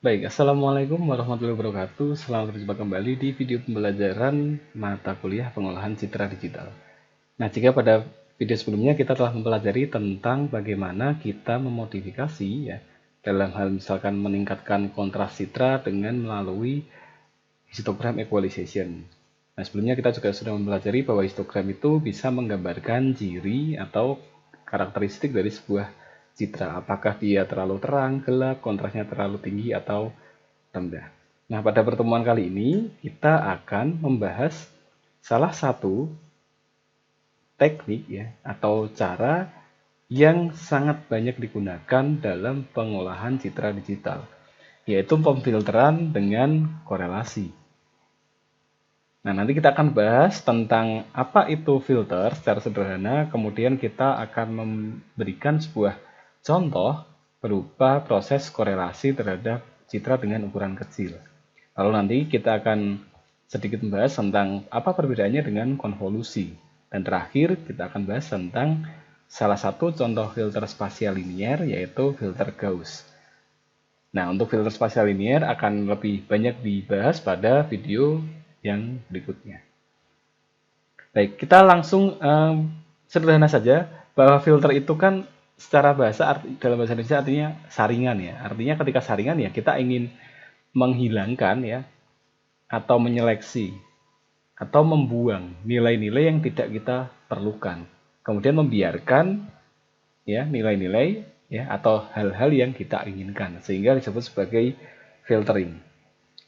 Baik, Assalamualaikum warahmatullahi wabarakatuh. Selamat berjumpa kembali di video pembelajaran mata kuliah pengolahan citra digital. Nah, jika pada video sebelumnya kita telah mempelajari tentang bagaimana kita memodifikasi ya dalam hal misalkan meningkatkan kontras citra dengan melalui histogram equalization. Nah, sebelumnya kita juga sudah mempelajari bahwa histogram itu bisa menggambarkan ciri atau karakteristik dari sebuah citra. Apakah dia terlalu terang, gelap, kontrasnya terlalu tinggi atau rendah. Nah, pada pertemuan kali ini kita akan membahas salah satu teknik ya atau cara yang sangat banyak digunakan dalam pengolahan citra digital, yaitu pemfilteran dengan korelasi. Nah, nanti kita akan bahas tentang apa itu filter secara sederhana, kemudian kita akan memberikan sebuah contoh berupa proses korelasi terhadap citra dengan ukuran kecil. Lalu nanti kita akan sedikit membahas tentang apa perbedaannya dengan konvolusi. Dan terakhir kita akan bahas tentang salah satu contoh filter spasial linier, yaitu filter Gauss. Nah, untuk filter spasial linier akan lebih banyak dibahas pada video yang berikutnya. Baik, kita langsung sederhana saja bahwa filter itu kan secara bahasa dalam bahasa Indonesia artinya saringan ya. Artinya ketika saringan ya kita ingin menghilangkan ya atau menyeleksi atau membuang nilai-nilai yang tidak kita perlukan. Kemudian membiarkan ya nilai-nilai ya atau hal-hal yang kita inginkan sehingga disebut sebagai filtering.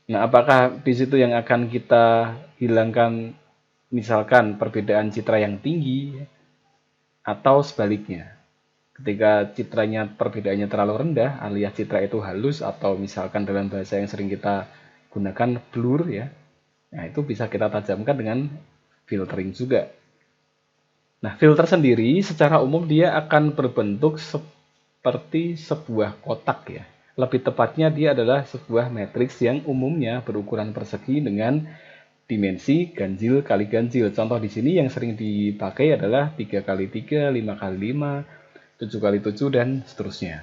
Nah, apakah di situ yang akan kita hilangkan misalkan perbedaan citra yang tinggi atau sebaliknya? Ketika citranya perbedaannya terlalu rendah alias citra itu halus atau misalkan dalam bahasa yang sering kita gunakan blur ya. Nah, itu bisa kita tajamkan dengan filtering juga. Nah, filter sendiri secara umum dia akan berbentuk seperti sebuah kotak ya. Lebih tepatnya dia adalah sebuah matriks yang umumnya berukuran persegi dengan dimensi ganjil kali ganjil. Contoh di sini yang sering dipakai adalah 3 kali 3, 5 kali 5, 7 kali 7 dan seterusnya.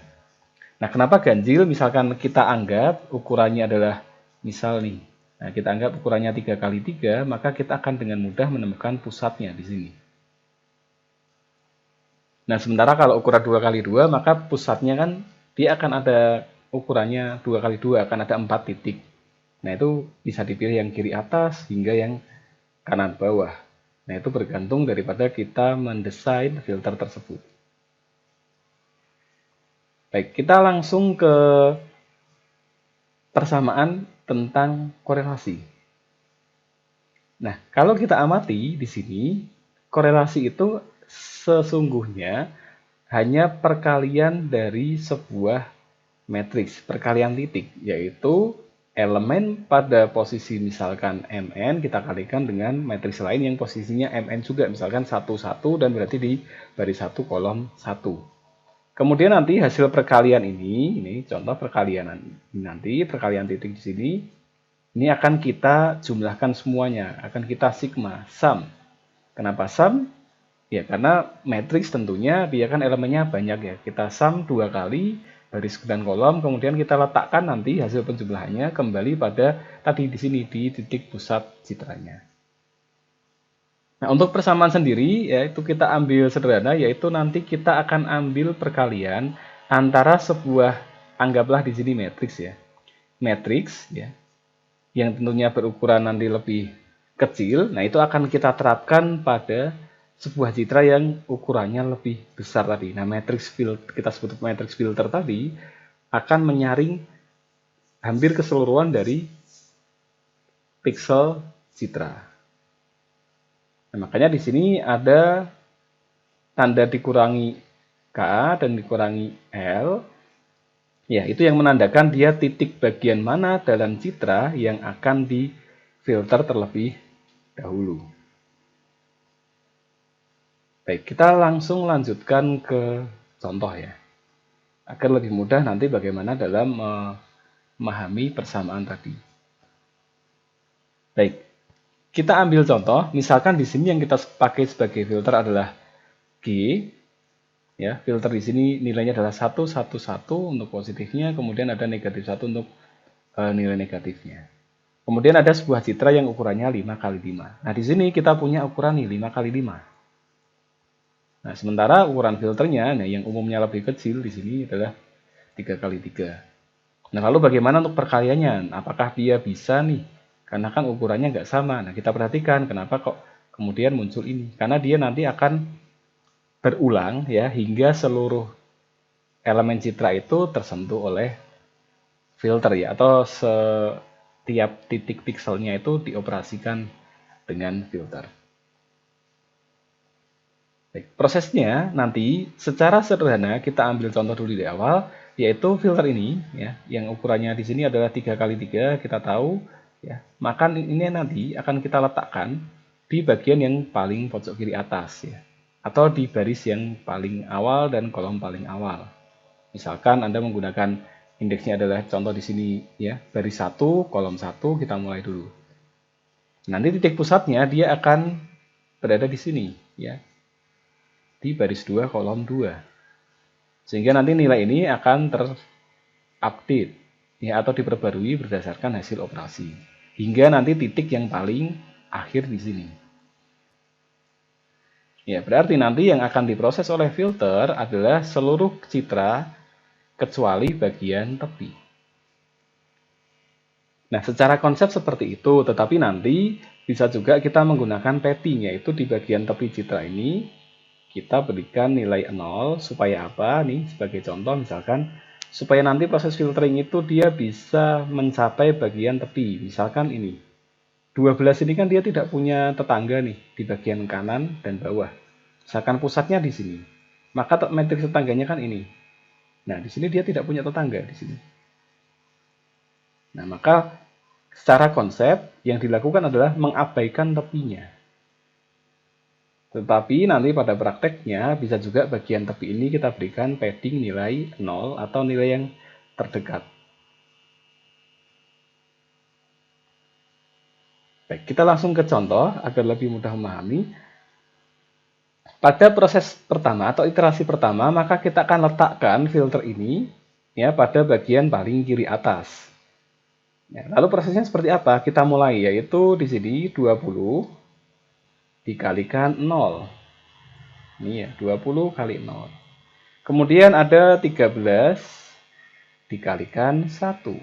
Nah, kenapa ganjil? Misalkan kita anggap ukurannya adalah misal nih. Nah, kita anggap ukurannya 3 kali 3, maka kita akan dengan mudah menemukan pusatnya di sini. Nah, sementara kalau ukuran 2 kali 2, maka pusatnya kan dia akan ada ukurannya 2 kali 2, akan ada 4 titik. Nah, itu bisa dipilih yang kiri atas hingga yang kanan bawah. Nah, itu bergantung daripada kita mendesain filter tersebut. Baik, kita langsung ke persamaan tentang korelasi. Nah, kalau kita amati di sini, korelasi itu sesungguhnya hanya perkalian dari sebuah matriks, perkalian titik, yaitu elemen pada posisi misalkan mn kita kalikan dengan matriks lain yang posisinya mn juga, misalkan 1, 1 dan berarti di baris 1 kolom 1. Kemudian nanti hasil perkalian ini contoh perkalian nanti, perkalian titik di sini, ini akan kita jumlahkan semuanya, akan kita sigma, sum. Kenapa sum? Ya, karena matriks tentunya dia kan elemennya banyak ya. Kita sum 2 kali, baris dan kolom, kemudian kita letakkan nanti hasil penjumlahannya kembali pada tadi di sini, di titik pusat citranya. Nah, untuk persamaan sendiri, yaitu kita ambil sederhana, yaitu nanti kita akan ambil perkalian antara sebuah, anggaplah di sini matriks ya. Matriks ya, yang tentunya berukuran nanti lebih kecil, nah itu akan kita terapkan pada sebuah citra yang ukurannya lebih besar tadi. Nah, matriks filter, kita sebut matriks filter tadi, akan menyaring hampir keseluruhan dari pixel citra. Nah, makanya di sini ada tanda dikurangi K dan dikurangi L. Ya, itu yang menandakan dia titik bagian mana dalam citra yang akan difilter terlebih dahulu. Baik, kita langsung lanjutkan ke contoh ya. Agar lebih mudah nanti bagaimana dalam memahami persamaan tadi. Baik, kita ambil contoh, misalkan di sini yang kita pakai sebagai filter adalah G, ya, filter di sini nilainya adalah 1, 1, 1 untuk positifnya, kemudian ada negatif 1 untuk nilai negatifnya. Kemudian ada sebuah citra yang ukurannya 5 kali 5. Nah, di sini kita punya ukuran nih 5 kali 5. Nah, sementara ukuran filternya, nah yang umumnya lebih kecil di sini adalah 3 kali 3. Nah, lalu bagaimana untuk perkaliannya? Apakah dia bisa nih? Karena kan ukurannya nggak sama. Nah, kita perhatikan kenapa kok kemudian muncul ini. Karena dia nanti akan berulang ya hingga seluruh elemen citra itu tersentuh oleh filter ya, atau setiap titik pikselnya itu dioperasikan dengan filter. Baik, prosesnya nanti secara sederhana kita ambil contoh dulu di awal, yaitu filter ini ya, yang ukurannya di sini adalah 3 kali 3, kita tahu ya. Maka ini nanti akan kita letakkan di bagian yang paling pojok kiri atas ya, atau di baris yang paling awal dan kolom paling awal. Misalkan Anda menggunakan indeksnya adalah contoh di sini ya, baris 1, kolom 1, kita mulai dulu. Nanti titik pusatnya dia akan berada di sini ya, di baris 2 kolom 2. Sehingga nanti nilai ini akan terupdate ya, atau diperbarui berdasarkan hasil operasi. Hingga nanti titik yang paling akhir di sini. Ya, berarti nanti yang akan diproses oleh filter adalah seluruh citra kecuali bagian tepi. Nah, secara konsep seperti itu, tetapi nanti bisa juga kita menggunakan padding, yaitu di bagian tepi citra ini kita berikan nilai 0 supaya apa nih, sebagai contoh misalkan supaya nanti proses filtering itu dia bisa mencapai bagian tepi. Misalkan ini 12 ini kan dia tidak punya tetangga nih di bagian kanan dan bawah. Misalkan pusatnya di sini, maka matriks tetangganya kan ini. Nah, di sini dia tidak punya tetangga di sini. Nah, maka secara konsep yang dilakukan adalah mengabaikan tepinya. Tetapi nanti pada prakteknya bisa juga bagian tepi ini kita berikan padding nilai 0 atau nilai yang terdekat. Baik, kita langsung ke contoh agar lebih mudah memahami. Pada proses pertama atau iterasi pertama, maka kita akan letakkan filter ini ya pada bagian paling kiri atas. Ya, lalu prosesnya seperti apa? Kita mulai, yaitu di sini 20 dikalikan 0. Ini ya, 20 kali 0. Kemudian ada 13 dikalikan 1.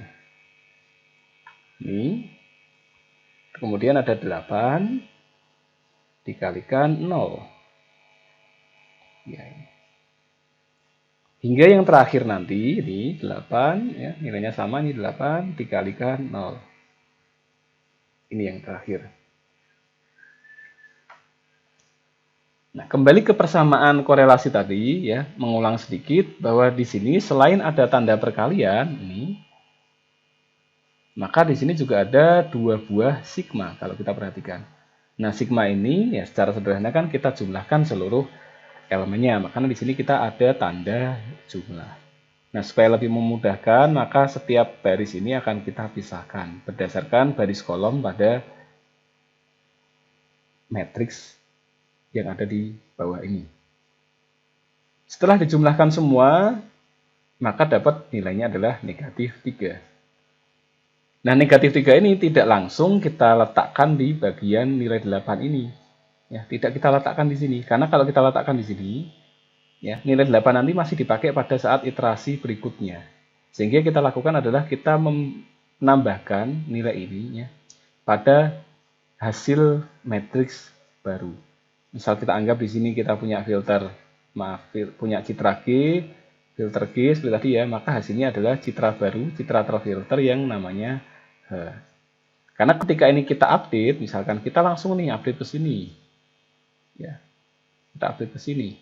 Ini. Kemudian ada 8 dikalikan 0. Ya, ini. Hingga yang terakhir nanti, ini 8, ya, nilainya sama, ini 8 dikalikan 0. Ini yang terakhir. Nah, kembali ke persamaan korelasi tadi, ya, mengulang sedikit bahwa di sini selain ada tanda perkalian ini, maka di sini juga ada 2 buah sigma kalau kita perhatikan. Nah, sigma ini ya secara sederhana kan kita jumlahkan seluruh elemennya, makanya di sini kita ada tanda jumlah. Nah, supaya lebih memudahkan, maka setiap baris ini akan kita pisahkan berdasarkan baris kolom pada matriks yang ada di bawah ini. Setelah dijumlahkan semua, maka dapat nilainya adalah negatif 3. Nah, negatif 3 ini tidak langsung kita letakkan di bagian nilai 8 ini. Ya, tidak kita letakkan di sini. Karena kalau kita letakkan di sini, ya, nilai 8 nanti masih dipakai pada saat iterasi berikutnya. Sehingga kita lakukan adalah kita menambahkan nilai ini ya, pada hasil matriks baru. Misal kita anggap di sini kita punya punya citra G, filter G seperti tadi ya, maka hasilnya adalah citra baru, citra terfilter yang namanya H. Karena ketika ini kita update, misalkan kita langsung nih update ke sini, ya, kita update ke sini,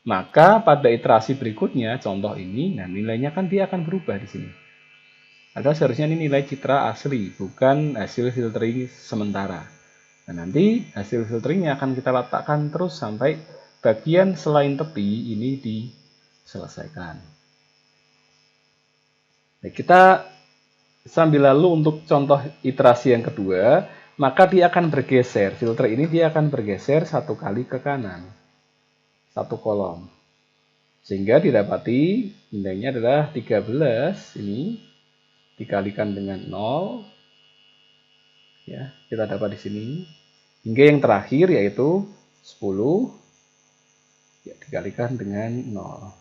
maka pada iterasi berikutnya, contoh ini, nah nilainya kan dia akan berubah di sini. Ada seharusnya ini nilai citra asli, bukan hasil filtering sementara. Nah, nanti hasil filteringnya akan kita letakkan terus sampai bagian selain tepi ini diselesaikan. Nah, kita sambil lalu untuk contoh iterasi yang kedua, maka dia akan bergeser. Filter ini dia akan bergeser 1 kali ke kanan. 1 kolom. Sehingga didapati nilainya adalah 13 ini dikalikan dengan 0, ya, kita dapat di sini. Hingga yang terakhir yaitu 10, ya, dikalikan dengan 0.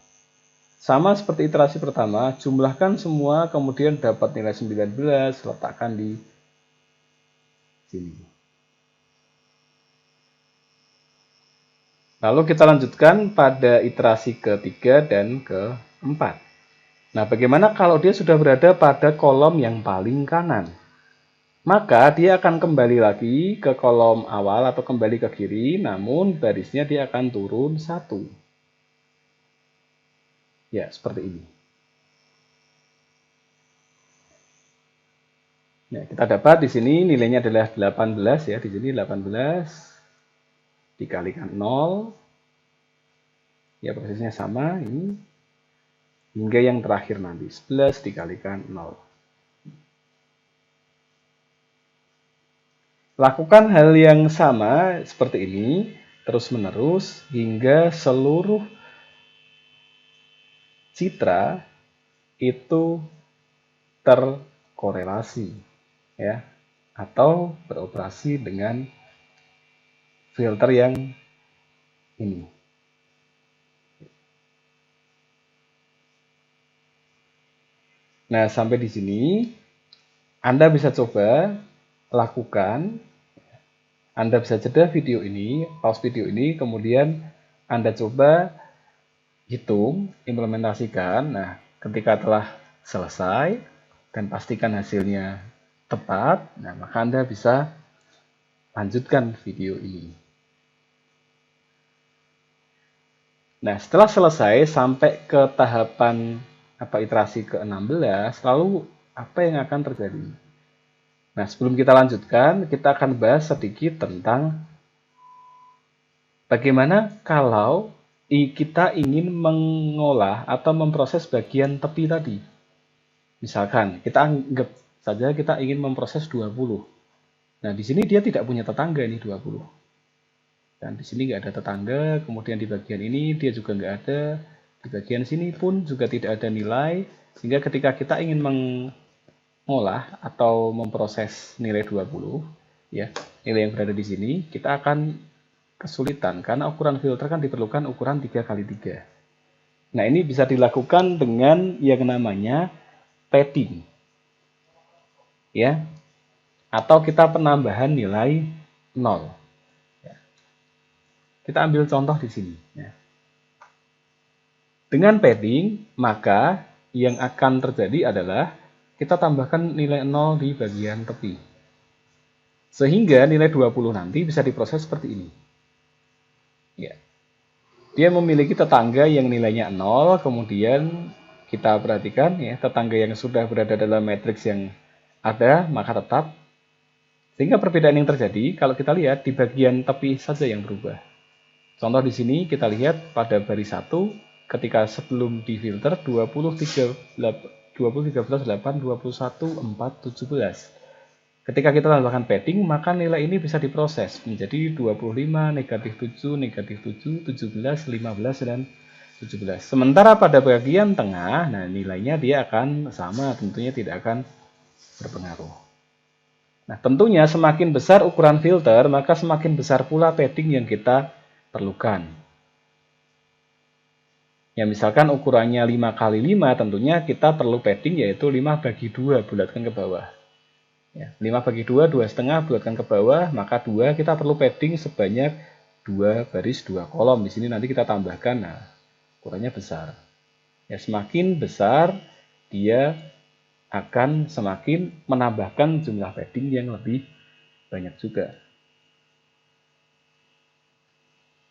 Sama seperti iterasi pertama, jumlahkan semua, kemudian dapat nilai 19, letakkan di sini. Lalu kita lanjutkan pada iterasi ketiga dan keempat. Nah, bagaimana kalau dia sudah berada pada kolom yang paling kanan? Maka dia akan kembali lagi ke kolom awal atau kembali ke kiri, namun barisnya dia akan turun 1. Ya, seperti ini. Nah, kita dapat di sini nilainya adalah 18 ya, di sini 18 dikalikan 0. Ya, prosesnya sama ini. Hingga yang terakhir nanti 11 dikalikan 0. Lakukan hal yang sama seperti ini terus-menerus hingga seluruh citra itu terkorelasi, ya, atau beroperasi dengan filter yang ini. Nah, sampai di sini Anda bisa coba lakukan. Anda bisa jeda video ini, pause video ini, kemudian Anda coba hitung, implementasikan. Nah, ketika telah selesai dan pastikan hasilnya tepat, nah, maka Anda bisa lanjutkan video ini. Nah, setelah selesai sampai ke tahapan iterasi ke-16, lalu apa yang akan terjadi? Nah, sebelum kita lanjutkan, kita akan bahas sedikit tentang bagaimana kalau kita ingin mengolah atau memproses bagian tepi tadi. Misalkan, kita anggap saja kita ingin memproses 20. Nah, di sini dia tidak punya tetangga ini 20. Dan di sini nggak ada tetangga, kemudian di bagian ini dia juga nggak ada, di bagian sini pun juga tidak ada nilai, sehingga ketika kita ingin mengolah atau memproses nilai 20, ya, nilai yang berada di sini, kita akan kesulitan karena ukuran filter kan diperlukan ukuran 3x3. Nah, ini bisa dilakukan dengan yang namanya padding, ya, atau kita penambahan nilai 0. Kita ambil contoh di sini, ya. Dengan padding, maka yang akan terjadi adalah kita tambahkan nilai 0 di bagian tepi. Sehingga nilai 20 nanti bisa diproses seperti ini. Ya. Dia memiliki tetangga yang nilainya 0, kemudian kita perhatikan ya, tetangga yang sudah berada dalam matriks yang ada, maka tetap. Sehingga perbedaan yang terjadi, kalau kita lihat di bagian tepi saja yang berubah. Contoh di sini kita lihat pada baris 1, ketika sebelum difilter 20, 13, 8, 21, 4, 17. Ketika kita tambahkan padding, maka nilai ini bisa diproses menjadi 25, negatif 7, negatif 7, 17, 15, dan 17. Sementara pada bagian tengah, nah nilainya dia akan sama, tentunya tidak akan berpengaruh. Nah, tentunya semakin besar ukuran filter, maka semakin besar pula padding yang kita perlukan. Ya, misalkan ukurannya 5x5, tentunya kita perlu padding yaitu 5/2, bulatkan ke bawah. Ya, 5/2, 2,5 bulatkan ke bawah, maka 2 kita perlu padding sebanyak 2 baris 2 kolom. Di sini nanti kita tambahkan, nah ukurannya besar. Ya, semakin besar dia akan semakin menambahkan jumlah padding yang lebih banyak juga.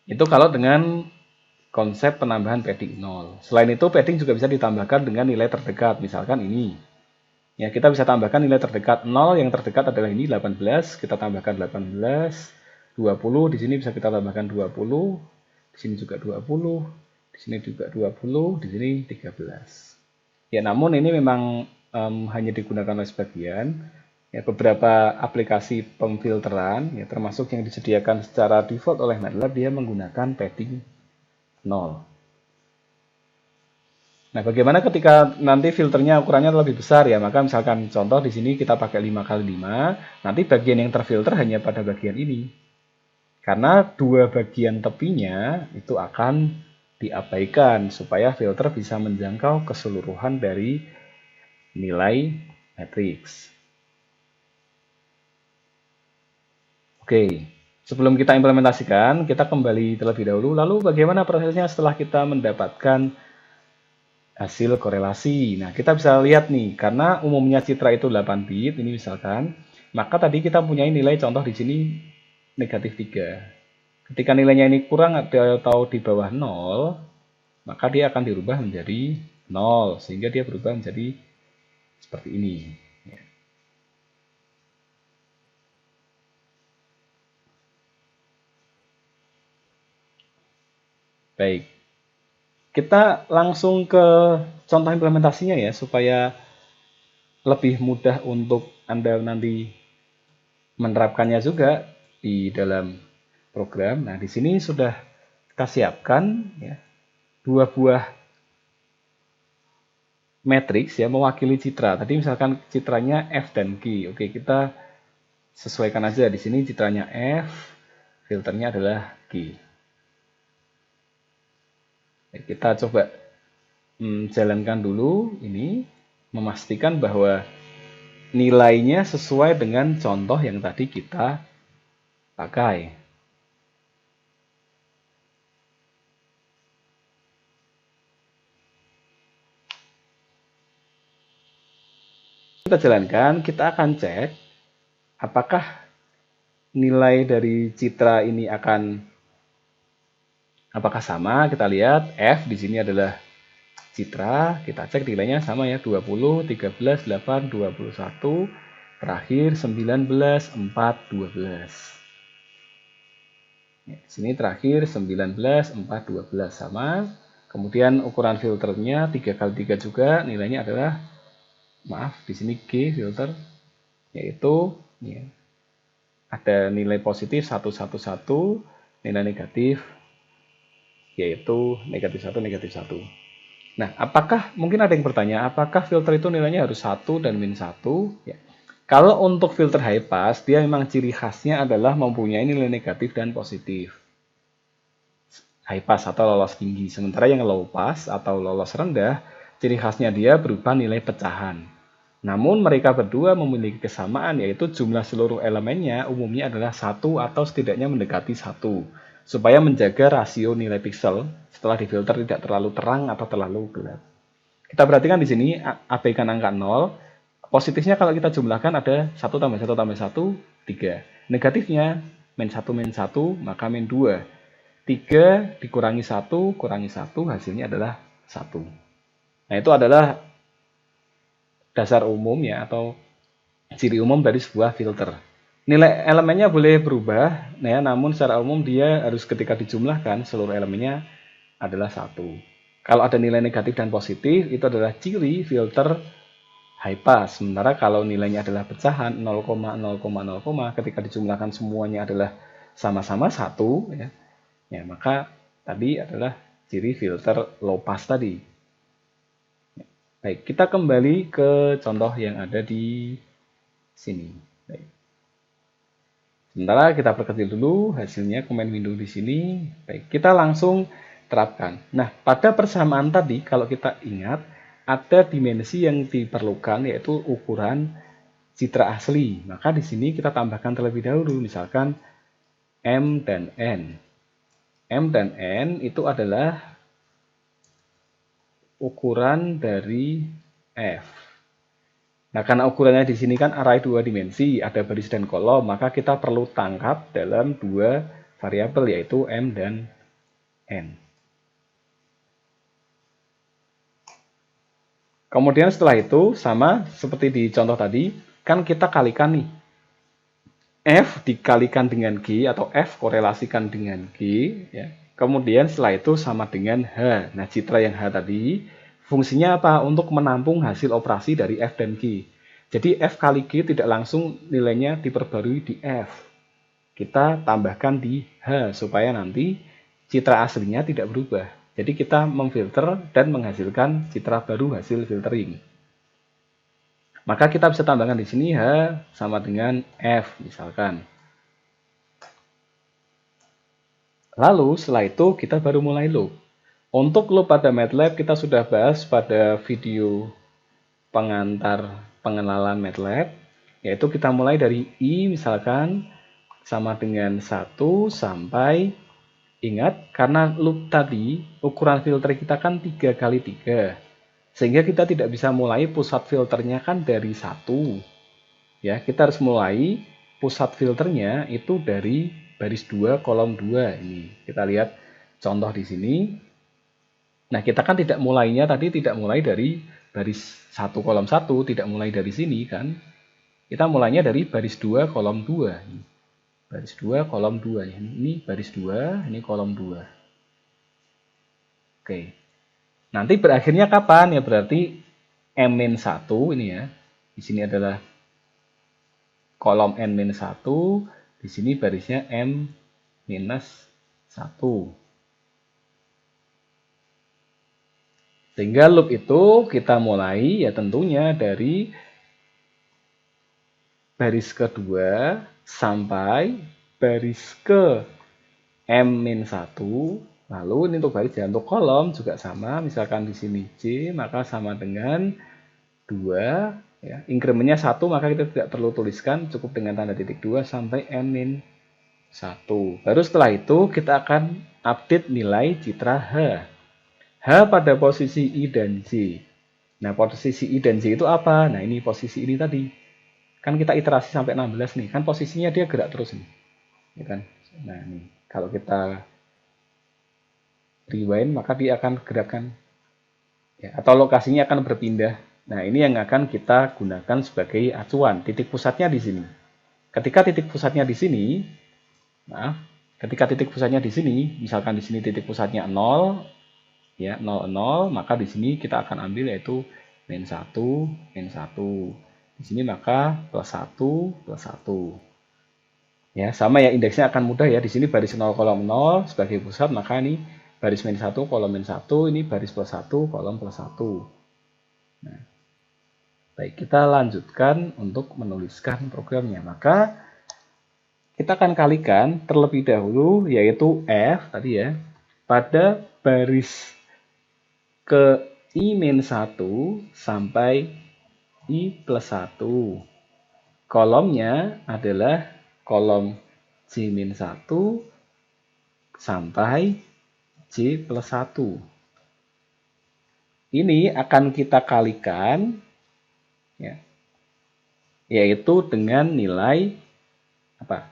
Itu kalau dengan konsep penambahan padding 0. Selain itu, padding juga bisa ditambahkan dengan nilai terdekat. Misalkan ini. Ya, kita bisa tambahkan nilai terdekat 0, yang terdekat adalah ini 18, kita tambahkan 18, 20, di sini bisa kita tambahkan 20, di sini juga 20, di sini juga 20, di sini 13. Ya, namun ini memang hanya digunakan oleh sebagian. Ya, beberapa aplikasi pemfilteran, ya, termasuk yang disediakan secara default oleh MATLAB, dia menggunakan padding 0. Nah, bagaimana ketika nanti filternya ukurannya lebih besar ya? Maka misalkan contoh di sini kita pakai 5x5, nanti bagian yang terfilter hanya pada bagian ini. Karena dua bagian tepinya itu akan diabaikan supaya filter bisa menjangkau keseluruhan dari nilai matriks. Oke, sebelum kita implementasikan, kita kembali terlebih dahulu. Lalu bagaimana prosesnya setelah kita mendapatkan hasil korelasi? Nah, kita bisa lihat nih, karena umumnya citra itu 8 bit, ini misalkan, maka tadi kita punya nilai contoh di sini negatif 3. Ketika nilainya ini kurang atau di bawah 0, maka dia akan dirubah menjadi 0, sehingga dia berubah menjadi seperti ini. Baik, kita langsung ke contoh implementasinya ya, supaya lebih mudah untuk Anda nanti menerapkannya juga di dalam program. Nah, di sini sudah kita siapkan ya, dua buah matriks ya mewakili citra. Tadi misalkan citranya F dan G. Oke, kita sesuaikan aja di sini citranya F, filternya adalah G. Kita coba jalankan dulu ini, memastikan bahwa nilainya sesuai dengan contoh yang tadi kita pakai. Kita jalankan, kita akan cek apakah nilai dari citra ini apakah sama. Kita lihat F di sini adalah citra, kita cek nilainya sama ya, 20, 13, 8, 21, terakhir 19, 4, 12. Ya, di sini terakhir 19, 4, 12 sama. Kemudian ukuran filternya 3x3 juga, nilainya adalah, maaf, di sini G filter, yaitu ya, ada nilai positif 111, nilai negatif yaitu negatif 1, negatif 1. Nah, apakah, mungkin ada yang bertanya, apakah filter itu nilainya harus 1 dan min 1? Ya. Kalau untuk filter high pass, dia memang ciri khasnya adalah mempunyai nilai negatif dan positif. High pass atau lolos tinggi. Sementara yang low pass atau lolos rendah, ciri khasnya dia berupa nilai pecahan. Namun mereka berdua memiliki kesamaan, yaitu jumlah seluruh elemennya umumnya adalah 1 atau setidaknya mendekati 1. Supaya menjaga rasio nilai pixel setelah difilter tidak terlalu terang atau terlalu gelap. Kita perhatikan di sini abaikan angka 0. Positifnya kalau kita jumlahkan ada 1 tambah 1 tambah 1, 3. Negatifnya min 1 min 1, maka min 2. 3 dikurangi 1, kurangi 1, hasilnya adalah 1. Nah, itu adalah dasar umum ya, atau ciri umum dari sebuah filter. Nilai elemennya boleh berubah, ya, namun secara umum dia harus ketika dijumlahkan seluruh elemennya adalah 1. Kalau ada nilai negatif dan positif, itu adalah ciri filter high pass. Sementara kalau nilainya adalah pecahan 0,0,0, ketika dijumlahkan semuanya adalah sama-sama 1, ya, maka tadi adalah ciri filter low pass tadi. Baik, kita kembali ke contoh yang ada di sini. Baik. Sementara kita perkecil dulu hasilnya, command window di sini. Baik, kita langsung terapkan. Nah, pada persamaan tadi kalau kita ingat ada dimensi yang diperlukan, yaitu ukuran citra asli. Maka di sini kita tambahkan terlebih dahulu, misalkan M dan N. M dan N itu adalah ukuran dari F. Nah, karena ukurannya di sini kan array 2 dimensi, ada baris dan kolom, maka kita perlu tangkap dalam 2 variabel, yaitu M dan N. Kemudian setelah itu, sama seperti di contoh tadi, kan kita kalikan nih. F dikalikan dengan G, atau F korelasikan dengan G, ya. Kemudian setelah itu sama dengan H. Nah, citra yang H tadi, fungsinya apa? Untuk menampung hasil operasi dari F dan G. Jadi F kali G tidak langsung nilainya diperbarui di F. Kita tambahkan di H supaya nanti citra aslinya tidak berubah. Jadi kita memfilter dan menghasilkan citra baru hasil filtering. Maka kita bisa tambahkan di sini H sama dengan F misalkan. Lalu setelah itu kita baru mulai loop. Untuk loop pada MATLAB kita sudah bahas pada video pengantar pengenalan MATLAB, yaitu kita mulai dari I misalkan sama dengan 1 sampai, ingat karena loop tadi ukuran filter kita kan 3 kali 3, sehingga kita tidak bisa mulai pusat filternya kan dari 1 ya, kita harus mulai pusat filternya itu dari baris 2 kolom 2. Ini kita lihat contoh di sini. Nah, kita kan tidak mulainya tadi tidak mulai dari baris 1 kolom 1, tidak mulai dari sini kan. Kita mulainya dari baris 2 kolom 2. Baris 2 kolom 2 ya. Ini baris 2, ini kolom 2. Oke. Nanti berakhirnya kapan? Ya berarti M-1 ini ya. Di sini adalah kolom N-1, di sini barisnya M-1. Sehingga loop itu kita mulai ya tentunya dari baris kedua sampai baris ke M-1. Lalu ini untuk baris ya, untuk kolom juga sama. Misalkan di sini J, maka sama dengan 2. Ya. Incrementnya 1, maka kita tidak perlu tuliskan, cukup dengan tanda titik 2 sampai M-1. Baru setelah itu kita akan update nilai citra H. H pada posisi I dan J. Nah, posisi I dan J itu apa? Nah, ini posisi ini tadi. Kan kita iterasi sampai 16 nih. Kan posisinya dia gerak terus nih. Ya kan? Nah, ini. Kalau kita rewind, maka dia akan gerakkan. Ya, atau lokasinya akan berpindah. Nah, ini yang akan kita gunakan sebagai acuan. Titik pusatnya di sini. Ketika titik pusatnya di sini, ketika titik pusatnya di sini, misalkan di sini titik pusatnya 0, ya 0, 0, maka di sini kita akan ambil yaitu N1, N1. Di sini maka plus 1, plus 1. Ya, sama ya, indeksnya akan mudah ya. Di sini baris 0 kolom 0 sebagai pusat, maka ini baris -1 kolom -1, ini baris plus 1 kolom plus 1. Nah, baik, kita lanjutkan untuk menuliskan programnya. Maka kita akan kalikan terlebih dahulu yaitu F tadi ya pada baris ke I-1 sampai I plus 1. Kolomnya adalah kolom J-1 sampai J plus 1. Ini akan kita kalikan ya, yaitu dengan nilai apa?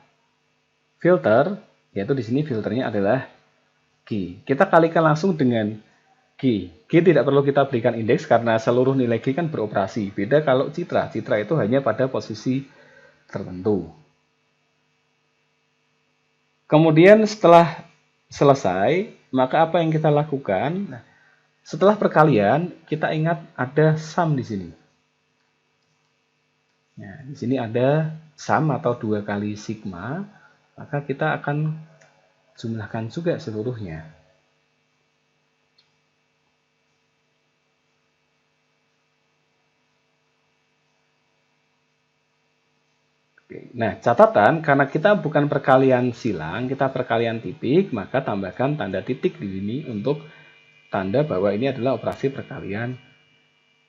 Filter, yaitu di sini filternya adalah G. Kita kalikan langsung dengan G. G tidak perlu kita berikan indeks karena seluruh nilai G kan beroperasi. Beda kalau citra. Citra itu hanya pada posisi tertentu. Kemudian setelah selesai, maka apa yang kita lakukan? Nah, setelah perkalian, kita ingat ada sum di sini. Nah, di sini ada sum atau 2 kali sigma, maka kita akan jumlahkan juga seluruhnya. Nah, catatan karena kita bukan perkalian silang, kita perkalian titik, maka tambahkan tanda titik di sini untuk tanda bahwa ini adalah operasi perkalian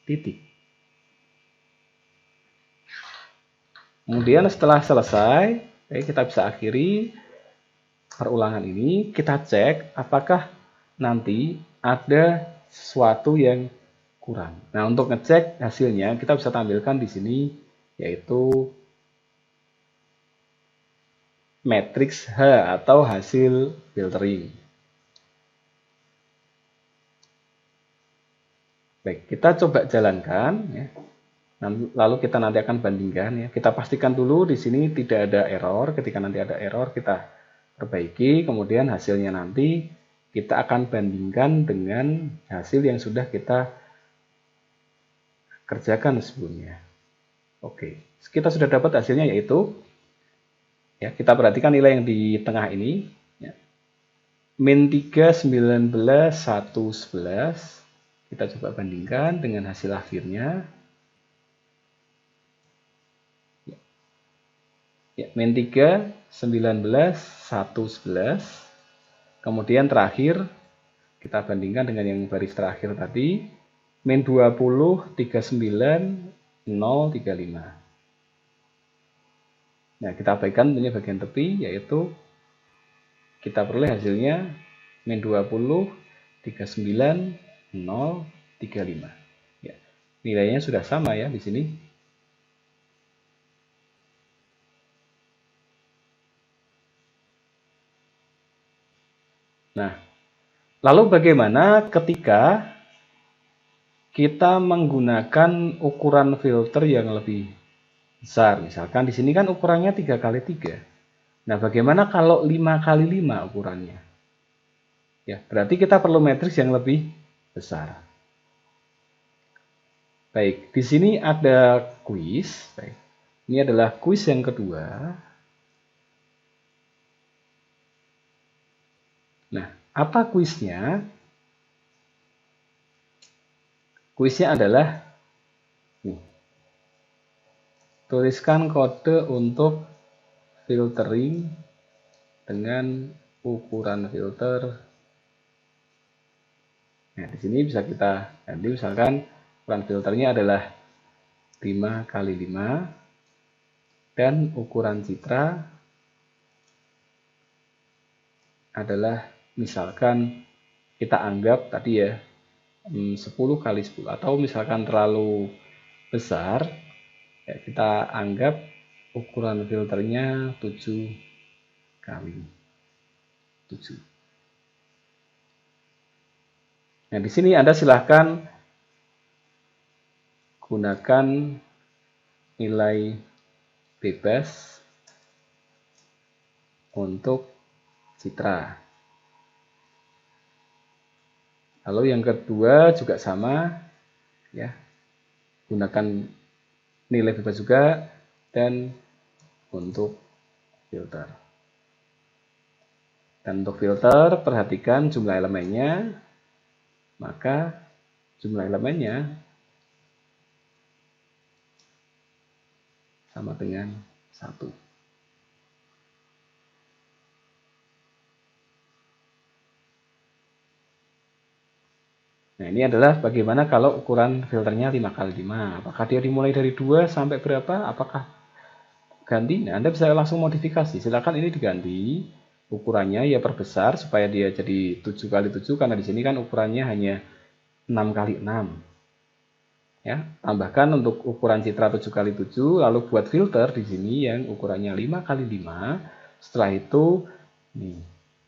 titik. Kemudian setelah selesai, kita bisa akhiri perulangan ini. Kita cek apakah nanti ada sesuatu yang kurang. Nah, untuk ngecek hasilnya, kita bisa tampilkan di sini, yaitu matriks H atau hasil filtering. Baik, kita coba jalankan ya. Lalu kita nanti akan bandingkan ya. Kita pastikan dulu di sini tidak ada error. Ketika nanti ada error kita perbaiki, kemudian hasilnya nanti kita akan bandingkan dengan hasil yang sudah kita kerjakan sebelumnya. Oke, kita sudah dapat hasilnya yaitu ya, kita perhatikan nilai yang di tengah ini ya, min 3, 19, 1, 11. Kita coba bandingkan dengan hasil akhirnya. Ya, min 3, 19, 1, 11. Kemudian terakhir, kita bandingkan dengan yang baris terakhir tadi. Min 20, 39, 0, 35. Nah, kita abaikan tentunya bagian tepi, yaitu kita peroleh hasilnya min 20, 39, 0, 35. Ya, nilainya sudah sama ya di sini. Nah, lalu bagaimana ketika kita menggunakan ukuran filter yang lebih besar? Misalkan di sini kan ukurannya 3x3. Nah, bagaimana kalau 5x5 ukurannya? Ya, berarti kita perlu matriks yang lebih besar. Baik, di sini ada kuis. Baik. Ini adalah kuis yang kedua. Nah, apa kuisnya? Kuisnya adalah tuliskan kode untuk filtering dengan ukuran filter. Nah, di sini bisa kita ganti, misalkan ukuran filternya adalah 5x5 dan ukuran citra adalah misalkan kita anggap tadi ya 10x10, atau misalkan terlalu besar ya, kita anggap ukuran filternya 7x7. Nah, di sini Anda silahkan gunakan nilai bebas untuk citra. Lalu yang kedua juga sama ya. Gunakan nilai bebas juga dan untuk filter. Dan untuk filter perhatikan jumlah elemennya, maka jumlah elemennya sama dengan 1. Nah, ini adalah bagaimana kalau ukuran filternya 5x5. Apakah dia dimulai dari 2 sampai berapa? Apakah ganti? Nah, Anda bisa langsung modifikasi. Silakan ini diganti ukurannya ya, perbesar supaya dia jadi 7x7, karena di sini kan ukurannya hanya 6x6. Ya, tambahkan untuk ukuran citra 7x7, lalu buat filter di sini yang ukurannya 5x5. Setelah itu nih,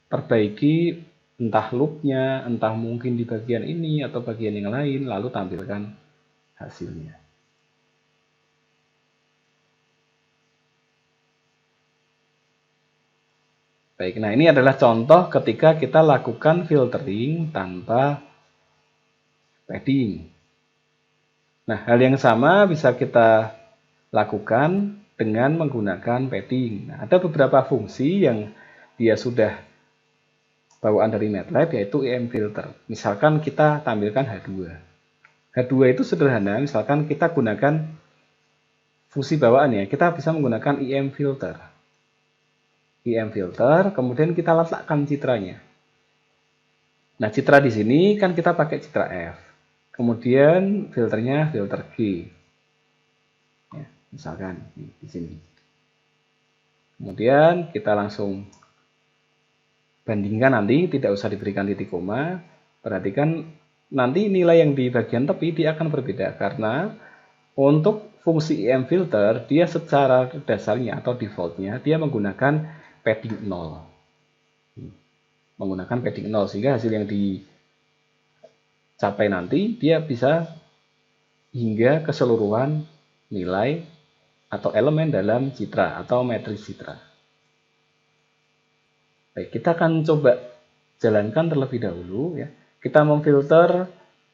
perbaiki entah loopnya, entah mungkin di bagian ini atau bagian yang lain, lalu tampilkan hasilnya. Baik, nah ini adalah contoh ketika kita lakukan filtering tanpa padding. Nah, hal yang sama bisa kita lakukan dengan menggunakan padding. Nah, ada beberapa fungsi yang dia sudah bawaan dari MATLAB, yaitu IM filter. Misalkan kita tampilkan H2. H2 itu sederhana, misalkan kita gunakan fungsi bawaan ya, kita bisa menggunakan IM filter. IM filter, kemudian kita letakkan citranya. Nah, citra di sini kan kita pakai citra F. Kemudian filternya filter G. Ya, misalkan di sini. Kemudian kita langsung bandingkan, nanti tidak usah diberikan titik koma. Perhatikan nanti nilai yang di bagian tepi dia akan berbeda, karena untuk fungsi IM filter dia secara dasarnya atau defaultnya dia menggunakan padding 0. Menggunakan padding 0 sehingga hasil yang dicapai nanti dia bisa hingga keseluruhan nilai atau elemen dalam citra atau matriks citra. Baik, kita akan coba jalankan terlebih dahulu ya. Kita memfilter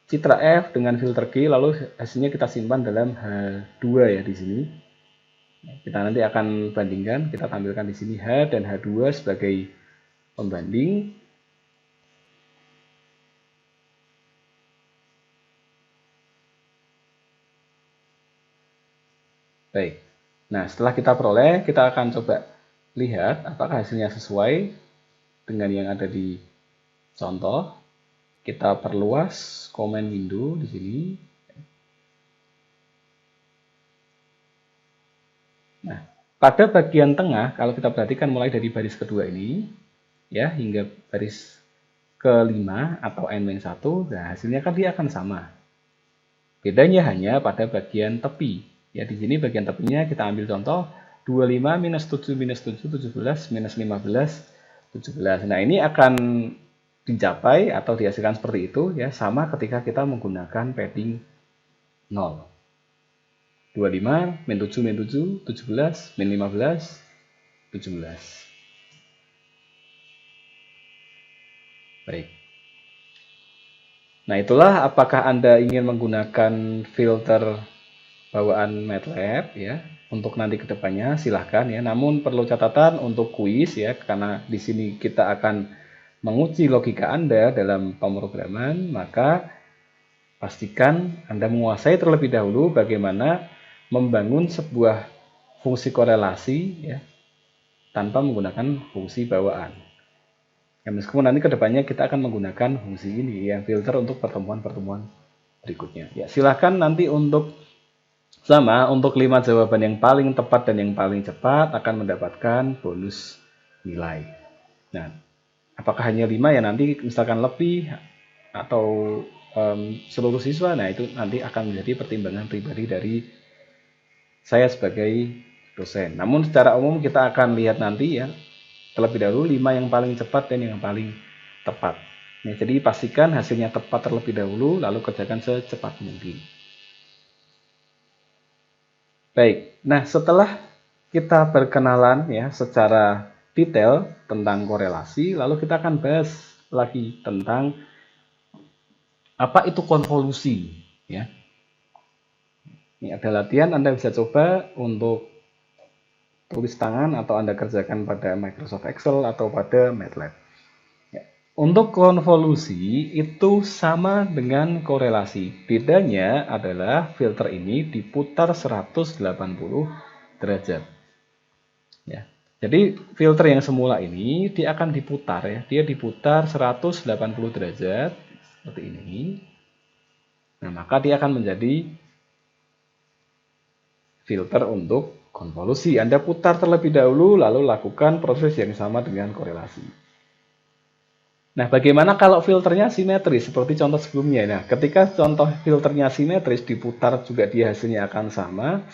citra F dengan filter G, lalu hasilnya kita simpan dalam H2 ya di sini. Kita nanti akan bandingkan, kita tampilkan di sini H dan H2 sebagai pembanding. Baik. Nah, setelah kita peroleh, kita akan coba lihat apakah hasilnya sesuai dengan yang ada di contoh. Kita perluas comment window di sini. Nah, pada bagian tengah, kalau kita perhatikan mulai dari baris kedua ini, ya, hingga baris kelima atau N-1, nah hasilnya kan dia akan sama. Bedanya hanya pada bagian tepi. Ya, di sini bagian tepinya kita ambil contoh 25 minus 7 minus 7, 17 minus 15, 17. Nah, ini akan dicapai atau dihasilkan seperti itu ya, sama ketika kita menggunakan padding 0. 25 min 7 min 7, 17 min 15, 17. Baik. Nah, itulah apakah Anda ingin menggunakan filter bawaan MATLAB ya untuk nanti kedepannya silahkan ya. Namun perlu catatan untuk kuis ya, karena di sini kita akan menguji logika Anda dalam pemrograman, maka pastikan Anda menguasai terlebih dahulu bagaimana membangun sebuah fungsi korelasi ya tanpa menggunakan fungsi bawaan. Ya, meskipun nanti kedepannya kita akan menggunakan fungsi ini ya, filter untuk pertemuan-pertemuan berikutnya. Ya, silahkan nanti untuk 5 jawaban yang paling tepat dan yang paling cepat akan mendapatkan bonus nilai. Nah, apakah hanya 5 ya, nanti misalkan lebih atau seluruh siswa, nah itu nanti akan menjadi pertimbangan pribadi dari saya sebagai dosen. Namun secara umum kita akan lihat nanti ya, terlebih dahulu 5 yang paling cepat dan yang paling tepat. Nah, jadi pastikan hasilnya tepat terlebih dahulu, lalu kerjakan secepat mungkin. Baik, nah setelah kita berkenalan ya secara detail tentang korelasi, lalu kita akan bahas lagi tentang apa itu konvolusi ya. Ini ada latihan, Anda bisa coba untuk tulis tangan atau Anda kerjakan pada Microsoft Excel atau pada MATLAB. Ya. Untuk konvolusi itu sama dengan korelasi. Bedanya adalah filter ini diputar 180 derajat. Ya. Jadi filter yang semula ini dia akan diputar ya. Dia diputar 180 derajat seperti ini. Nah, maka dia akan menjadi filter untuk konvolusi. Anda putar terlebih dahulu, lalu lakukan proses yang sama dengan korelasi. Nah, bagaimana kalau filternya simetris, seperti contoh sebelumnya? Nah, ketika contoh filternya simetris, diputar juga dia hasilnya akan sama,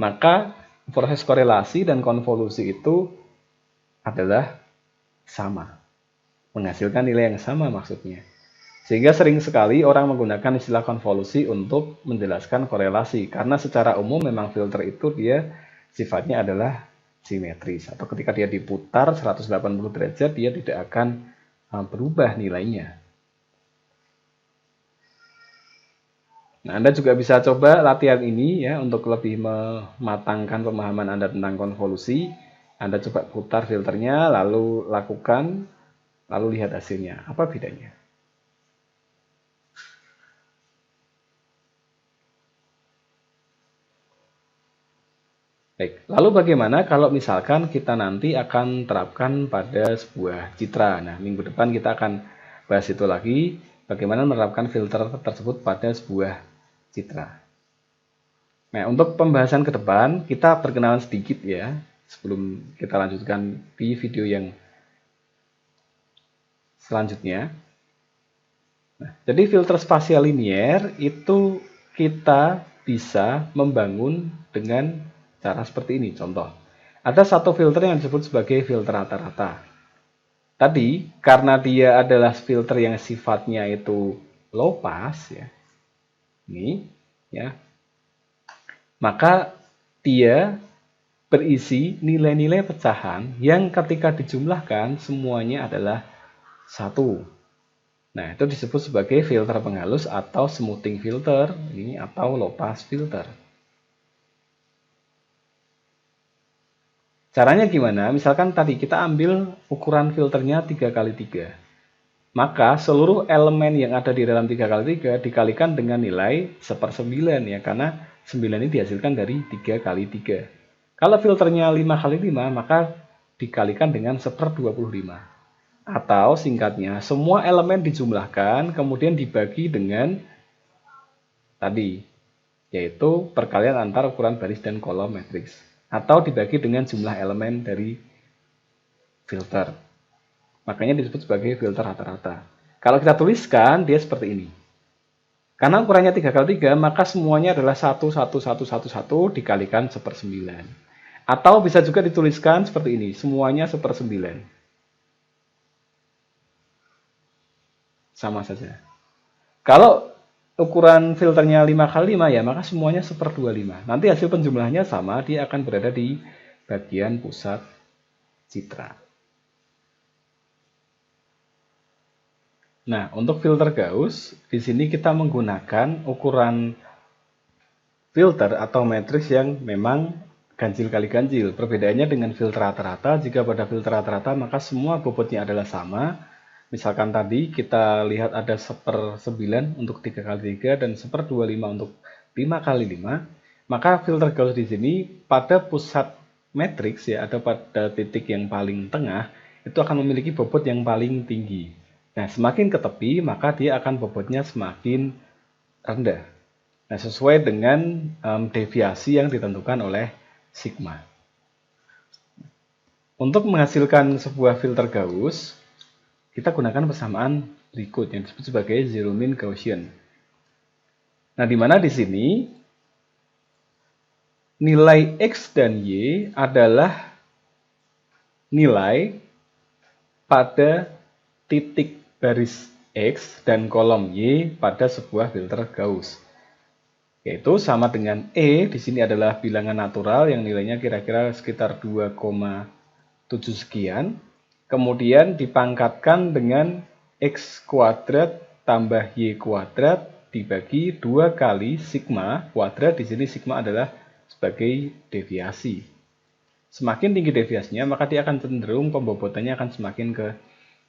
maka proses korelasi dan konvolusi itu adalah sama. Menghasilkan nilai yang sama maksudnya. Sehingga sering sekali orang menggunakan istilah konvolusi untuk menjelaskan korelasi. Karena secara umum memang filter itu dia sifatnya adalah simetris. Atau ketika dia diputar 180 derajat, dia tidak akan berubah nilainya. Nah, Anda juga bisa coba latihan ini ya untuk lebih mematangkan pemahaman Anda tentang konvolusi. Anda coba putar filternya, lalu lakukan, lalu lihat hasilnya. Apa bedanya? Baik, lalu bagaimana kalau misalkan kita nanti akan terapkan pada sebuah citra? Nah, minggu depan kita akan bahas itu lagi, bagaimana menerapkan filter tersebut pada sebuah citra. Nah, untuk pembahasan ke depan, kita perkenalan sedikit ya, sebelum kita lanjutkan di video yang selanjutnya. Nah, jadi filter spasial linier itu kita bisa membangun dengan cara seperti ini. Contoh, ada satu filter yang disebut sebagai filter rata-rata. Tadi, karena dia adalah filter yang sifatnya itu low pass, ya, ini, ya, maka dia berisi nilai-nilai pecahan yang ketika dijumlahkan semuanya adalah 1. Nah, itu disebut sebagai filter penghalus atau smoothing filter, ini atau low pass filter. Caranya gimana? Misalkan tadi kita ambil ukuran filternya 3x3. Maka seluruh elemen yang ada di dalam 3x3 dikalikan dengan nilai 1/9 ya, karena 9 ini dihasilkan dari 3 kali 3. Kalau filternya 5 kali 5, maka dikalikan dengan 1/25. Atau singkatnya, semua elemen dijumlahkan, kemudian dibagi dengan tadi, yaitu perkalian antara ukuran baris dan kolom matriks. Atau dibagi dengan jumlah elemen dari filter. Makanya disebut sebagai filter rata-rata. Kalau kita tuliskan, dia seperti ini. Karena ukurannya 3 kali 3, maka semuanya adalah 1, 1, 1, 1, 1 dikalikan 1/9. Atau bisa juga dituliskan seperti ini, semuanya 1/9. Sama saja. Kalau ukuran filternya 5 kali 5 ya, maka semuanya 1/25. Nanti hasil penjumlahannya sama, dia akan berada di bagian pusat citra. Nah, untuk filter Gauss, di sini kita menggunakan ukuran filter atau matriks yang memang ganjil kali ganjil. Perbedaannya dengan filter rata-rata, jika pada filter rata-rata maka semua bobotnya adalah sama. Misalkan tadi kita lihat ada 1/9 untuk 3 kali 3 dan 1/25 untuk 5 kali 5. Maka filter Gauss di sini pada pusat matriks ya, ada pada titik yang paling tengah, itu akan memiliki bobot yang paling tinggi. Nah, semakin ke tepi, maka dia akan bobotnya semakin rendah. Nah, sesuai dengan deviasi yang ditentukan oleh sigma. Untuk menghasilkan sebuah filter Gauss, kita gunakan persamaan berikut yang disebut sebagai Zero-Min Gaussian. Nah, di mana di sini nilai X dan Y adalah nilai pada titik baris X dan kolom Y pada sebuah filter Gauss. Yaitu sama dengan E, di sini adalah bilangan natural yang nilainya kira-kira sekitar 2,7 sekian. Kemudian dipangkatkan dengan X kuadrat tambah Y kuadrat dibagi 2 kali sigma kuadrat. Di sini sigma adalah sebagai deviasi. Semakin tinggi deviasinya, maka dia akan cenderung pembobotannya akan semakin ke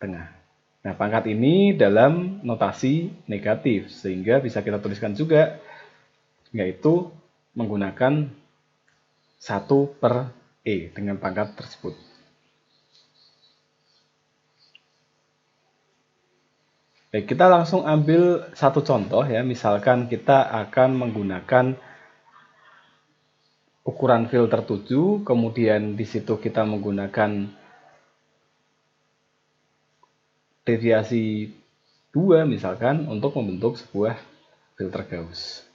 tengah. Nah, pangkat ini dalam notasi negatif, sehingga bisa kita tuliskan juga, yaitu menggunakan 1/E dengan pangkat tersebut. Baik, kita langsung ambil satu contoh ya, misalkan kita akan menggunakan ukuran filter 7, kemudian di situ kita menggunakan deviasi 2 misalkan untuk membentuk sebuah filter Gauss.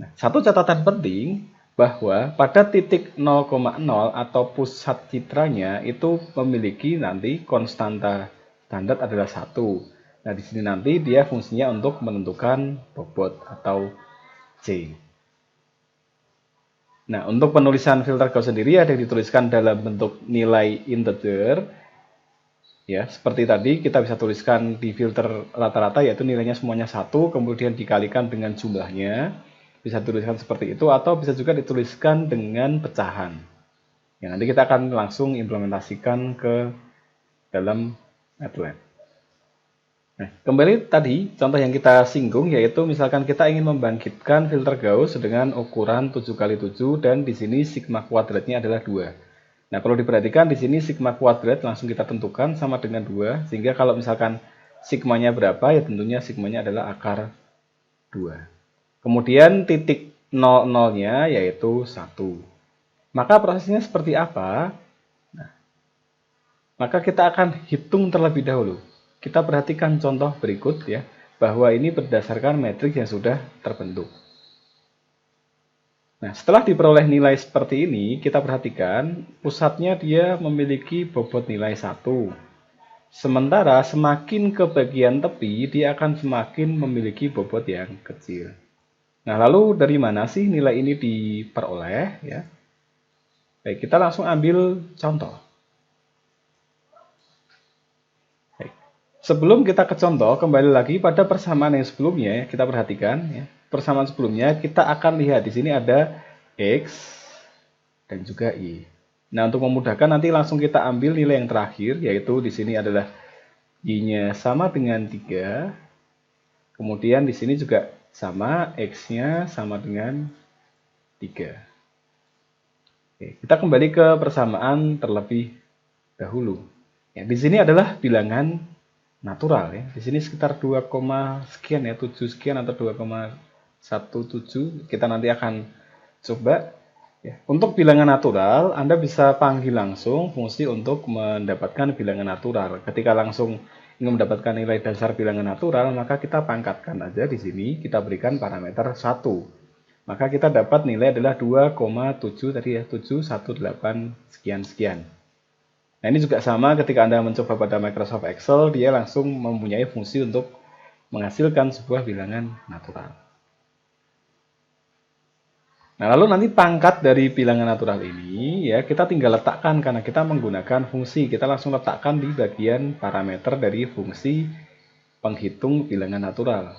Nah, satu catatan penting bahwa pada titik 0,0 atau pusat citranya itu memiliki nanti konstanta standar adalah 1. Nah, di sini nanti dia fungsinya untuk menentukan bobot atau C. Nah, untuk penulisan filter Gauss sendiri ada yang dituliskan dalam bentuk nilai integer. Ya, seperti tadi kita bisa tuliskan di filter rata-rata yaitu nilainya semuanya 1, kemudian dikalikan dengan jumlahnya. Bisa dituliskan seperti itu atau bisa juga dituliskan dengan pecahan. Ya, nanti kita akan langsung implementasikan ke dalam MATLAB. Nah, kembali tadi contoh yang kita singgung yaitu misalkan kita ingin membangkitkan filter Gauss dengan ukuran 7 kali 7 dan di sini sigma kuadratnya adalah 2. Nah, perlu diperhatikan di sini sigma kuadrat langsung kita tentukan sama dengan 2, sehingga kalau misalkan sigmanya berapa, ya tentunya sigmanya adalah akar 2. Kemudian titik 00-nya yaitu 1. Maka prosesnya seperti apa? Nah, maka kita akan hitung terlebih dahulu. Kita perhatikan contoh berikut ya, bahwa ini berdasarkan matriks yang sudah terbentuk. Nah, setelah diperoleh nilai seperti ini, kita perhatikan pusatnya dia memiliki bobot nilai 1. Sementara semakin ke bagian tepi, dia akan semakin memiliki bobot yang kecil. Nah, lalu dari mana sih nilai ini diperoleh? Ya? Baik, kita langsung ambil contoh. Baik. Sebelum kita ke contoh, kembali lagi pada persamaan yang sebelumnya, kita perhatikan ya. Persamaan sebelumnya kita akan lihat di sini ada X dan juga Y. Nah, untuk memudahkan nanti langsung kita ambil nilai yang terakhir yaitu di sini adalah Y-nya sama dengan 3. Kemudian di sini juga sama X-nya sama dengan 3. Oke, kita kembali ke persamaan terlebih dahulu. Ya, di sini adalah bilangan natural ya. Di sini sekitar 2, sekian ya, 7 sekian atau 2,17. Kita nanti akan coba ya. Untuk bilangan natural, Anda bisa panggil langsung fungsi untuk mendapatkan bilangan natural. Ketika langsung ingin mendapatkan nilai dasar bilangan natural, maka kita pangkatkan aja di sini, kita berikan parameter 1. Maka kita dapat nilai adalah 2,7 tadi ya, 718 sekian-sekian. Nah, ini juga sama ketika Anda mencoba pada Microsoft Excel, dia langsung mempunyai fungsi untuk menghasilkan sebuah bilangan natural. Nah, lalu nanti pangkat dari bilangan natural ini ya kita tinggal letakkan karena kita menggunakan fungsi. Kita langsung letakkan di bagian parameter dari fungsi penghitung bilangan natural.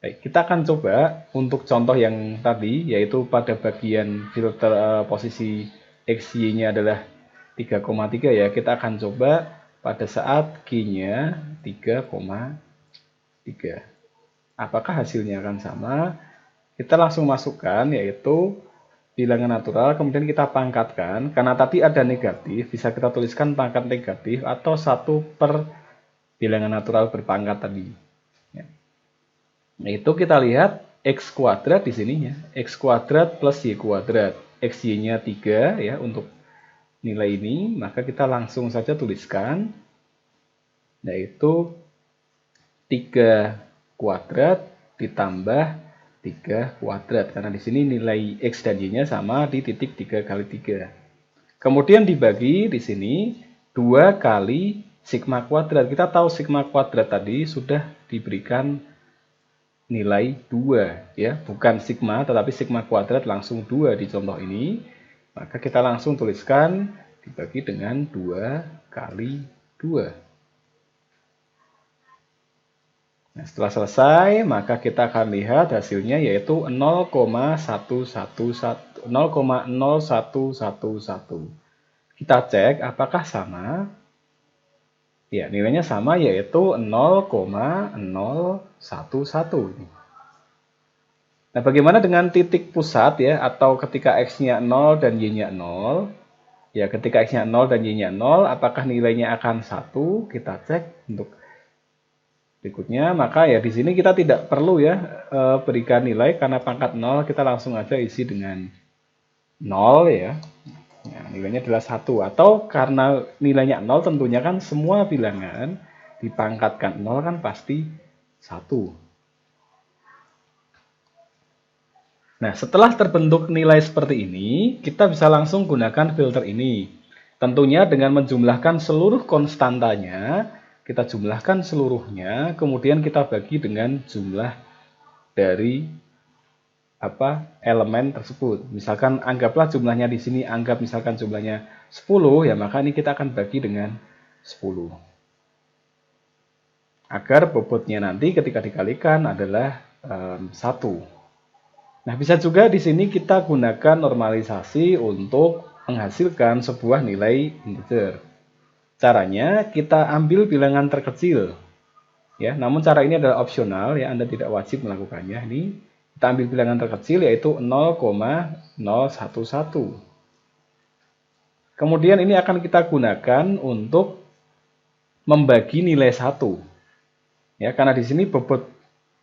Baik, kita akan coba untuk contoh yang tadi yaitu pada bagian filter posisi XY-nya adalah 3,3 ya. Kita akan coba pada saat Q-nya 3,3. Apakah hasilnya akan sama? Kita langsung masukkan yaitu bilangan natural, kemudian kita pangkatkan. Karena tadi ada negatif, bisa kita tuliskan pangkat negatif atau 1 per bilangan natural berpangkat tadi. Ya. Yaitu kita lihat X kuadrat di sini ya, X kuadrat plus Y kuadrat. XY-nya 3 ya untuk nilai ini, maka kita langsung saja tuliskan yaitu 3 kuadrat ditambah 3 kuadrat, karena di sini nilai X dan Y-nya sama di titik 3 kali 3. Kemudian dibagi di sini 2 kali sigma kuadrat. Kita tahu sigma kuadrat tadi sudah diberikan nilai 2 ya, bukan sigma tetapi sigma kuadrat langsung 2 di contoh ini. Maka kita langsung tuliskan dibagi dengan 2 kali 2. Nah, setelah selesai, maka kita akan lihat hasilnya yaitu 0,0111. Kita cek apakah sama. Ya, nilainya sama yaitu 0,011. Nah, bagaimana dengan titik pusat ya atau ketika X-nya 0 dan Y-nya 0? Ya, ketika X-nya 0 dan Y-nya 0, apakah nilainya akan 1? Kita cek untuk berikutnya, maka ya di sini kita tidak perlu ya berikan nilai karena pangkat 0 kita langsung aja isi dengan 0 ya. Nah, nilainya adalah 1 atau karena nilainya 0 tentunya kan semua bilangan dipangkatkan 0 kan pasti 1. Nah, setelah terbentuk nilai seperti ini, kita bisa langsung gunakan filter ini. Tentunya dengan menjumlahkan seluruh konstantanya, kita jumlahkan seluruhnya, kemudian kita bagi dengan jumlah dari elemen tersebut. Misalkan anggaplah jumlahnya di sini, anggap misalkan jumlahnya 10, ya maka ini kita akan bagi dengan 10. Agar bobotnya nanti ketika dikalikan adalah 1. Nah, bisa juga di sini kita gunakan normalisasi untuk menghasilkan sebuah nilai integer. Caranya kita ambil bilangan terkecil, ya. Namun cara ini adalah opsional, ya. Anda tidak wajib melakukannya. Ini kita ambil bilangan terkecil yaitu 0,011. Kemudian ini akan kita gunakan untuk membagi nilai 1. Ya, karena di sini bobot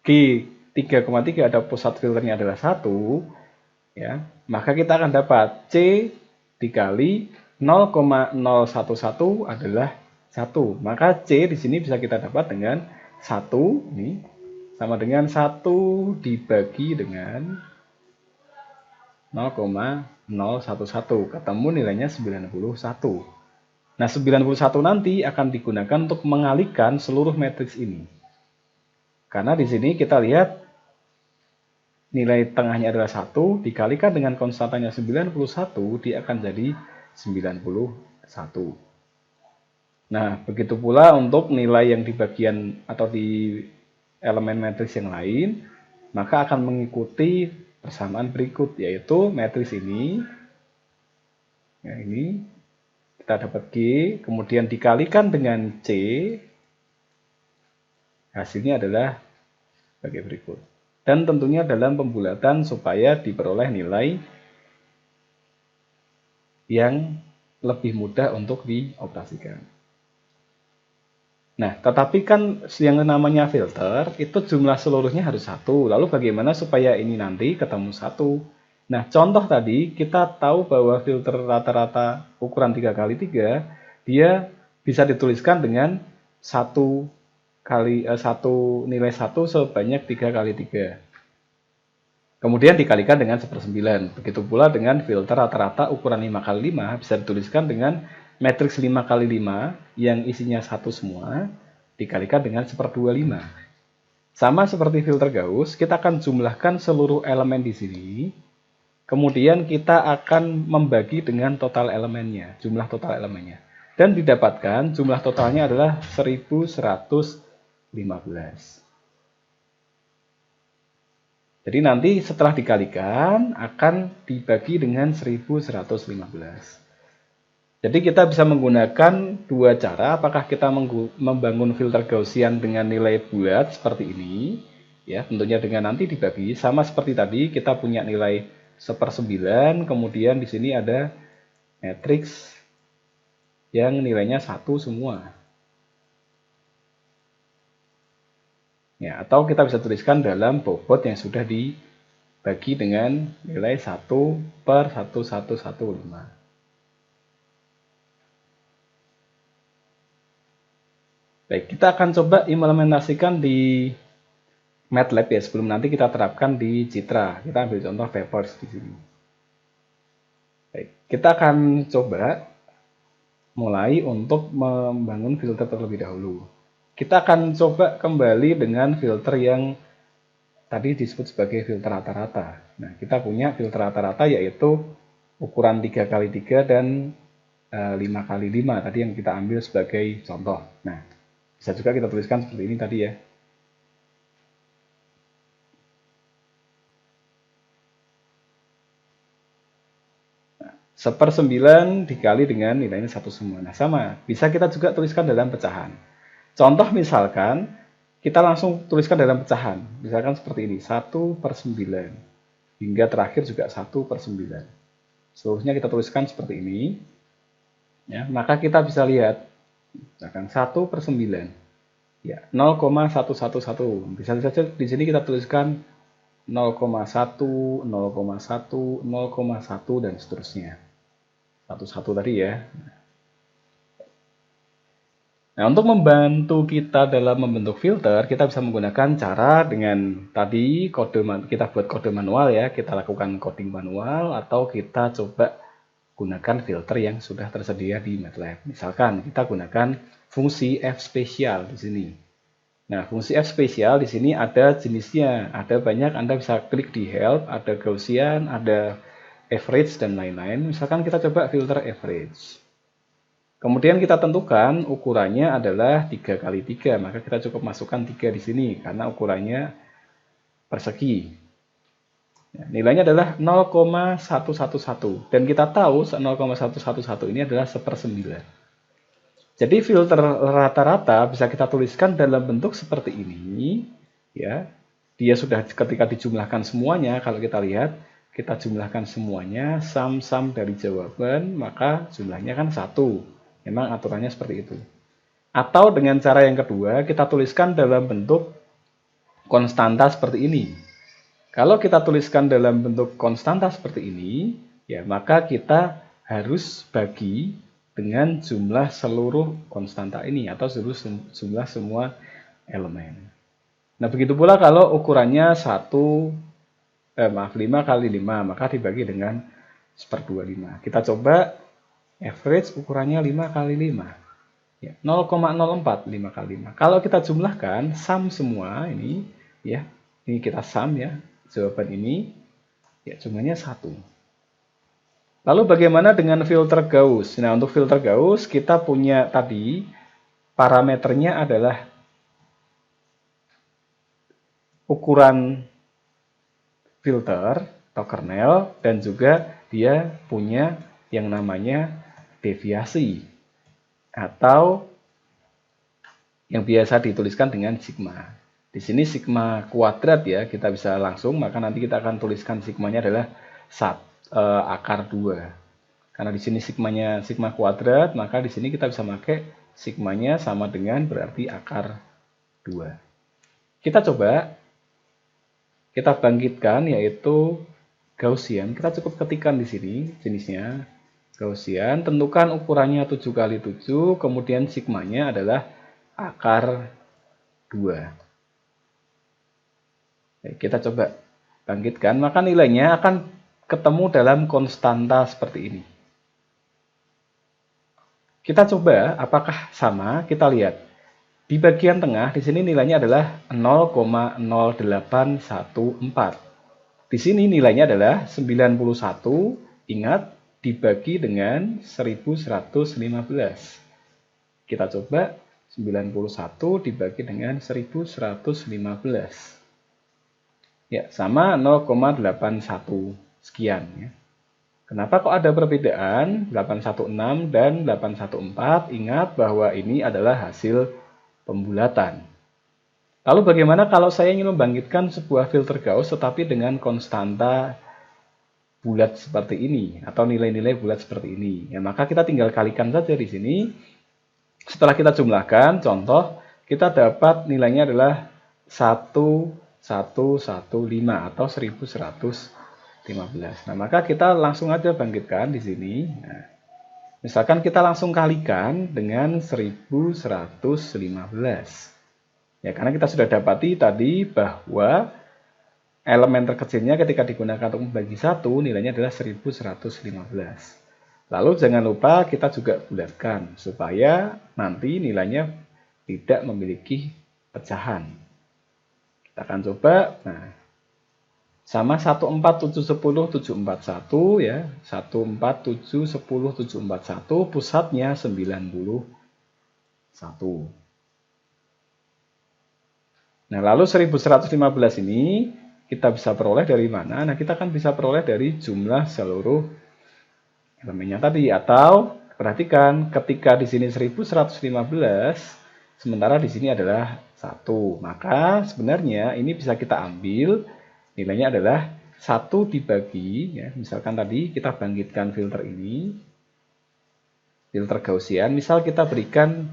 G 3,3 ada pusat filternya adalah 1, ya. Maka kita akan dapat C dikali 0,011 adalah 1. Maka C di sini bisa kita dapat dengan 1 ini sama dengan 1 dibagi dengan 0,011. Ketemu nilainya 91. Nah, 91 nanti akan digunakan untuk mengalihkan seluruh matriks ini. Karena di sini kita lihat nilai tengahnya adalah 1, dikalikan dengan konstantanya 91, dia akan jadi 91. Nah, begitu pula untuk nilai yang di bagian atau di elemen matriks yang lain, maka akan mengikuti persamaan berikut, yaitu matriks ini, ya ini, kita dapat G, kemudian dikalikan dengan C, hasilnya adalah sebagai berikut. dan tentunya dalam pembulatan supaya diperoleh nilai yang lebih mudah untuk dioperasikan. Nah, tetapi kan yang namanya filter itu jumlah seluruhnya harus 1. Lalu bagaimana supaya ini nanti ketemu 1? Nah, contoh tadi kita tahu bahwa filter rata-rata ukuran 3x3 dia bisa dituliskan dengan satu nilai 1 sebanyak 3x3. Kemudian dikalikan dengan 1/9. Begitu pula dengan filter rata-rata ukuran 5x5 bisa dituliskan dengan matriks 5x5 yang isinya 1 semua dikalikan dengan 1/25. Sama seperti filter Gauss, kita akan jumlahkan seluruh elemen di sini. Kemudian kita akan membagi dengan total elemennya, jumlah total elemennya. Dan didapatkan jumlah totalnya adalah 1115. Jadi nanti setelah dikalikan akan dibagi dengan 1115. Jadi kita bisa menggunakan dua cara, apakah kita membangun filter Gaussian dengan nilai bulat seperti ini, ya tentunya dengan nanti dibagi, sama seperti tadi kita punya nilai 1/9, kemudian di sini ada matriks yang nilainya 1 semua. Ya, atau kita bisa tuliskan dalam bobot yang sudah dibagi dengan nilai 1/1115. Baik, kita akan coba implementasikan di MATLAB ya, sebelum nanti kita terapkan di Citra. Kita ambil contoh Vapors di sini. Baik, kita akan coba mulai untuk membangun filter terlebih dahulu. Kita akan coba kembali dengan filter yang tadi disebut sebagai filter rata-rata. Nah, kita punya filter rata-rata yaitu ukuran 3x3 dan 5x5 tadi yang kita ambil sebagai contoh. Nah, bisa juga kita tuliskan seperti ini tadi ya. Nah, 1/9 dikali dengan nilainya 1 semua. Nah, sama. Bisa kita juga tuliskan dalam pecahan. Contoh misalkan, kita langsung tuliskan dalam pecahan. Misalkan seperti ini, 1/9. Hingga terakhir juga 1/9. Seluruhnya kita tuliskan seperti ini. Ya, maka kita bisa lihat, misalkan 1/9. Ya, 0,111. Bisa saja di sini kita tuliskan 0,1, 0,1, 0,1, dan seterusnya. 1 tadi ya. Nah, untuk membantu kita dalam membentuk filter, kita bisa menggunakan cara dengan tadi kita buat kode manual ya, kita lakukan coding manual atau kita coba gunakan filter yang sudah tersedia di MATLAB. Misalkan kita gunakan fungsi F spesial di sini. Nah, fungsi F spesial di sini ada jenisnya, ada banyak. Anda bisa klik di help, ada Gaussian, ada average dan lain-lain. Misalkan kita coba filter average. Kemudian kita tentukan ukurannya adalah 3x3, maka kita cukup masukkan 3 di sini karena ukurannya persegi. Ya, nilainya adalah 0,111 dan kita tahu 0,111 ini adalah 1/9. Jadi filter rata-rata bisa kita tuliskan dalam bentuk seperti ini, ya. Dia sudah ketika dijumlahkan semuanya, kalau kita lihat, kita jumlahkan semuanya, sum dari jawaban, maka jumlahnya kan 1. Memang aturannya seperti itu. Atau dengan cara yang kedua, kita tuliskan dalam bentuk konstanta seperti ini. Kalau kita tuliskan dalam bentuk konstanta seperti ini, ya maka kita harus bagi dengan jumlah seluruh konstanta ini atau jumlah semua elemen. Nah, begitu pula kalau ukurannya 5x5, maka dibagi dengan 1/25. Kita coba average ukurannya 5x5. Ya, 0,04 5x5. Kalau kita jumlahkan sum semua ini, ya, ini kita sum ya, jawaban ini, ya jumlahnya 1. Lalu bagaimana dengan filter Gauss? Nah, untuk filter Gauss kita punya tadi parameternya adalah ukuran filter atau kernel dan juga dia punya yang namanya deviasi atau yang biasa dituliskan dengan sigma. Di sini sigma kuadrat ya, kita bisa langsung, maka nanti kita akan tuliskan sigmanya adalah akar 2. Karena di sini sigmanya sigma kuadrat, maka di sini kita bisa pakai sigmanya sama dengan berarti akar 2. Kita coba, kita bangkitkan yaitu Gaussian. Kita cukup ketikkan di sini jenisnya Gaussian, tentukan ukurannya 7 kali 7, kemudian sigmanya adalah akar 2. Kita coba bangkitkan, maka nilainya akan ketemu dalam konstanta seperti ini. Kita coba apakah sama, kita lihat. Di bagian tengah, di sini nilainya adalah 0,0814. Di sini nilainya adalah 91, ingat, dibagi dengan 1115. Kita coba 91 dibagi dengan 1115. Ya, sama 0,81 sekian ya. Kenapa kok ada perbedaan 816 dan 814? Ingat bahwa ini adalah hasil pembulatan. Lalu bagaimana kalau saya ingin membangkitkan sebuah filter Gauss tetapi dengan konstanta bulat seperti ini atau nilai-nilai bulat seperti ini? Ya, maka kita tinggal kalikan saja di sini. Setelah kita jumlahkan, contoh, kita dapat nilainya adalah 1115 atau 1115. Nah, maka kita langsung aja bangkitkan di sini. Nah, misalkan kita langsung kalikan dengan 1115. Ya, karena kita sudah dapati tadi bahwa elemen terkecilnya ketika digunakan untuk membagi 1 nilainya adalah 1115. Lalu jangan lupa kita juga bulatkan supaya nanti nilainya tidak memiliki pecahan. Kita akan coba. Nah, sama 14710 ya, 14710 pusatnya 91. Nah, lalu 1115 ini kita bisa peroleh dari mana? Nah, kita kan bisa peroleh dari jumlah seluruh elemennya tadi, atau perhatikan ketika di sini 1115 sementara di sini adalah 1, maka sebenarnya ini bisa kita ambil nilainya adalah 1 dibagi, ya, misalkan tadi kita bangkitkan filter ini, filter Gaussian, misal kita berikan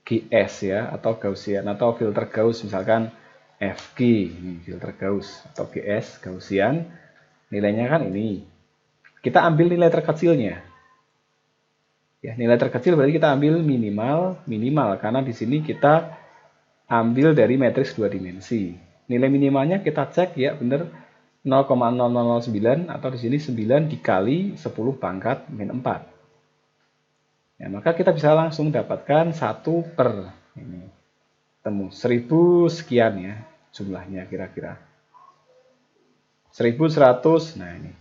GS ya, atau Gaussian, atau filter Gauss, misalkan FG, ini filter Gauss, atau GS, Gaussian, nilainya kan ini. Kita ambil nilai terkecilnya. Ya, nilai terkecil berarti kita ambil minimal, karena di sini kita ambil dari matriks 2 dimensi. Nilai minimalnya kita cek ya benar 0,0009 atau di sini 9 dikali 10 pangkat min 4. Ya, maka kita bisa langsung dapatkan 1 per ini. Temu 1000 sekian ya jumlahnya kira-kira. 1100. Nah, ini.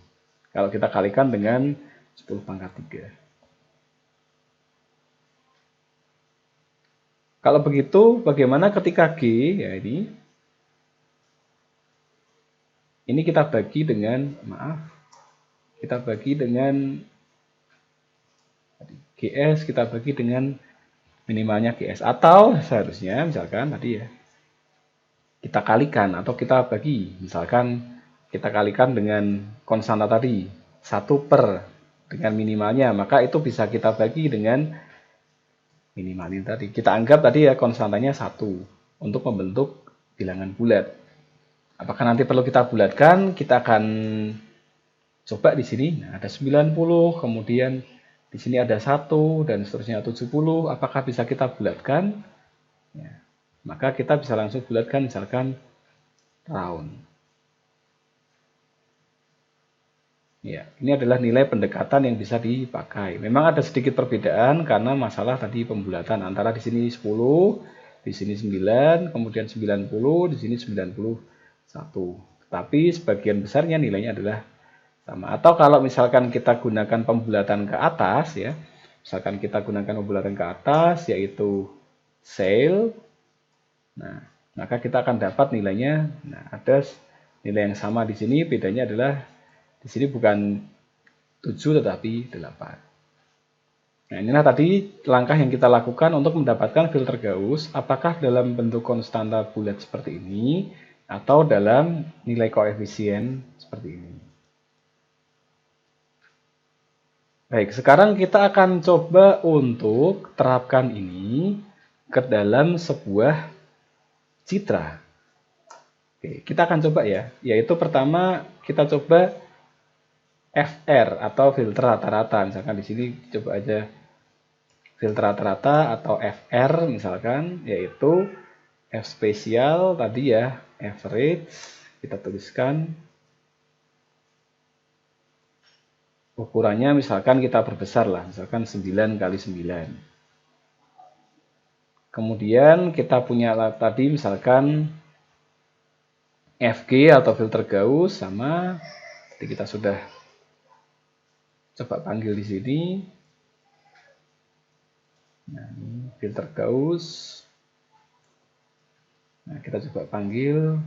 Kalau kita kalikan dengan 10 pangkat 3. Kalau begitu bagaimana ketika G ya ini kita bagi dengan, kita bagi dengan GS, kita bagi dengan minimalnya GS. Atau seharusnya, misalkan tadi ya, kita kalikan atau kita bagi. Misalkan kita kalikan dengan konstanta tadi, 1 per dengan minimalnya. Maka itu bisa kita bagi dengan minimalnya tadi. Kita anggap tadi ya konstantanya 1 untuk membentuk bilangan bulat. Apakah nanti perlu kita bulatkan? Kita akan coba di sini. Nah, ada 90, kemudian di sini ada 1 dan seterusnya 70. Apakah bisa kita bulatkan? Ya, maka kita bisa langsung bulatkan misalkan round. Ya, ini adalah nilai pendekatan yang bisa dipakai. Memang ada sedikit perbedaan karena masalah tadi pembulatan antara di sini 10, di sini 9, kemudian 90, di sini 91. Tapi sebagian besarnya nilainya adalah sama. Atau kalau misalkan kita gunakan pembulatan ke atas ya, misalkan kita gunakan pembulatan ke atas yaitu sale, nah maka kita akan dapat nilainya. Nah, ada nilai yang sama di sini, bedanya adalah di sini bukan 7 tetapi 8. Nah, inilah tadi langkah yang kita lakukan untuk mendapatkan filter Gauss, apakah dalam bentuk konstanta bulat seperti ini, atau dalam nilai koefisien seperti ini. Baik, sekarang kita akan coba untuk terapkan ini ke dalam sebuah citra. Oke, kita akan coba ya, yaitu pertama kita coba FR atau filter rata-rata. Misalkan di sini coba aja filter rata-rata atau FR misalkan, yaitu F spesial tadi ya, average, kita tuliskan. Ukurannya misalkan kita perbesar lah, misalkan 9 kali 9. Kemudian kita punya tadi misalkan FG atau filter Gauss sama, jadi kita sudah coba panggil di sini. Nah, ini filter Gauss. Nah, kita coba panggil.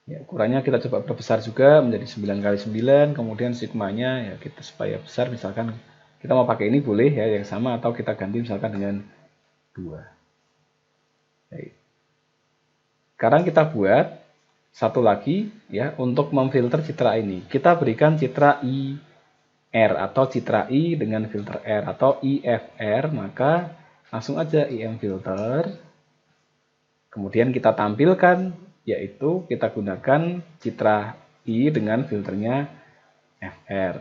Ya, ukurannya kita coba perbesar juga menjadi 9 kali 9, kemudian sigmanya ya kita supaya besar, misalkan kita mau pakai ini boleh ya yang sama, atau kita ganti misalkan dengan 2. Baik. Sekarang kita buat satu lagi ya untuk memfilter citra ini. Kita berikan citra IR atau citra I dengan filter R atau IFR, maka langsung aja IM filter. Kemudian kita tampilkan, yaitu kita gunakan citra I dengan filternya FR.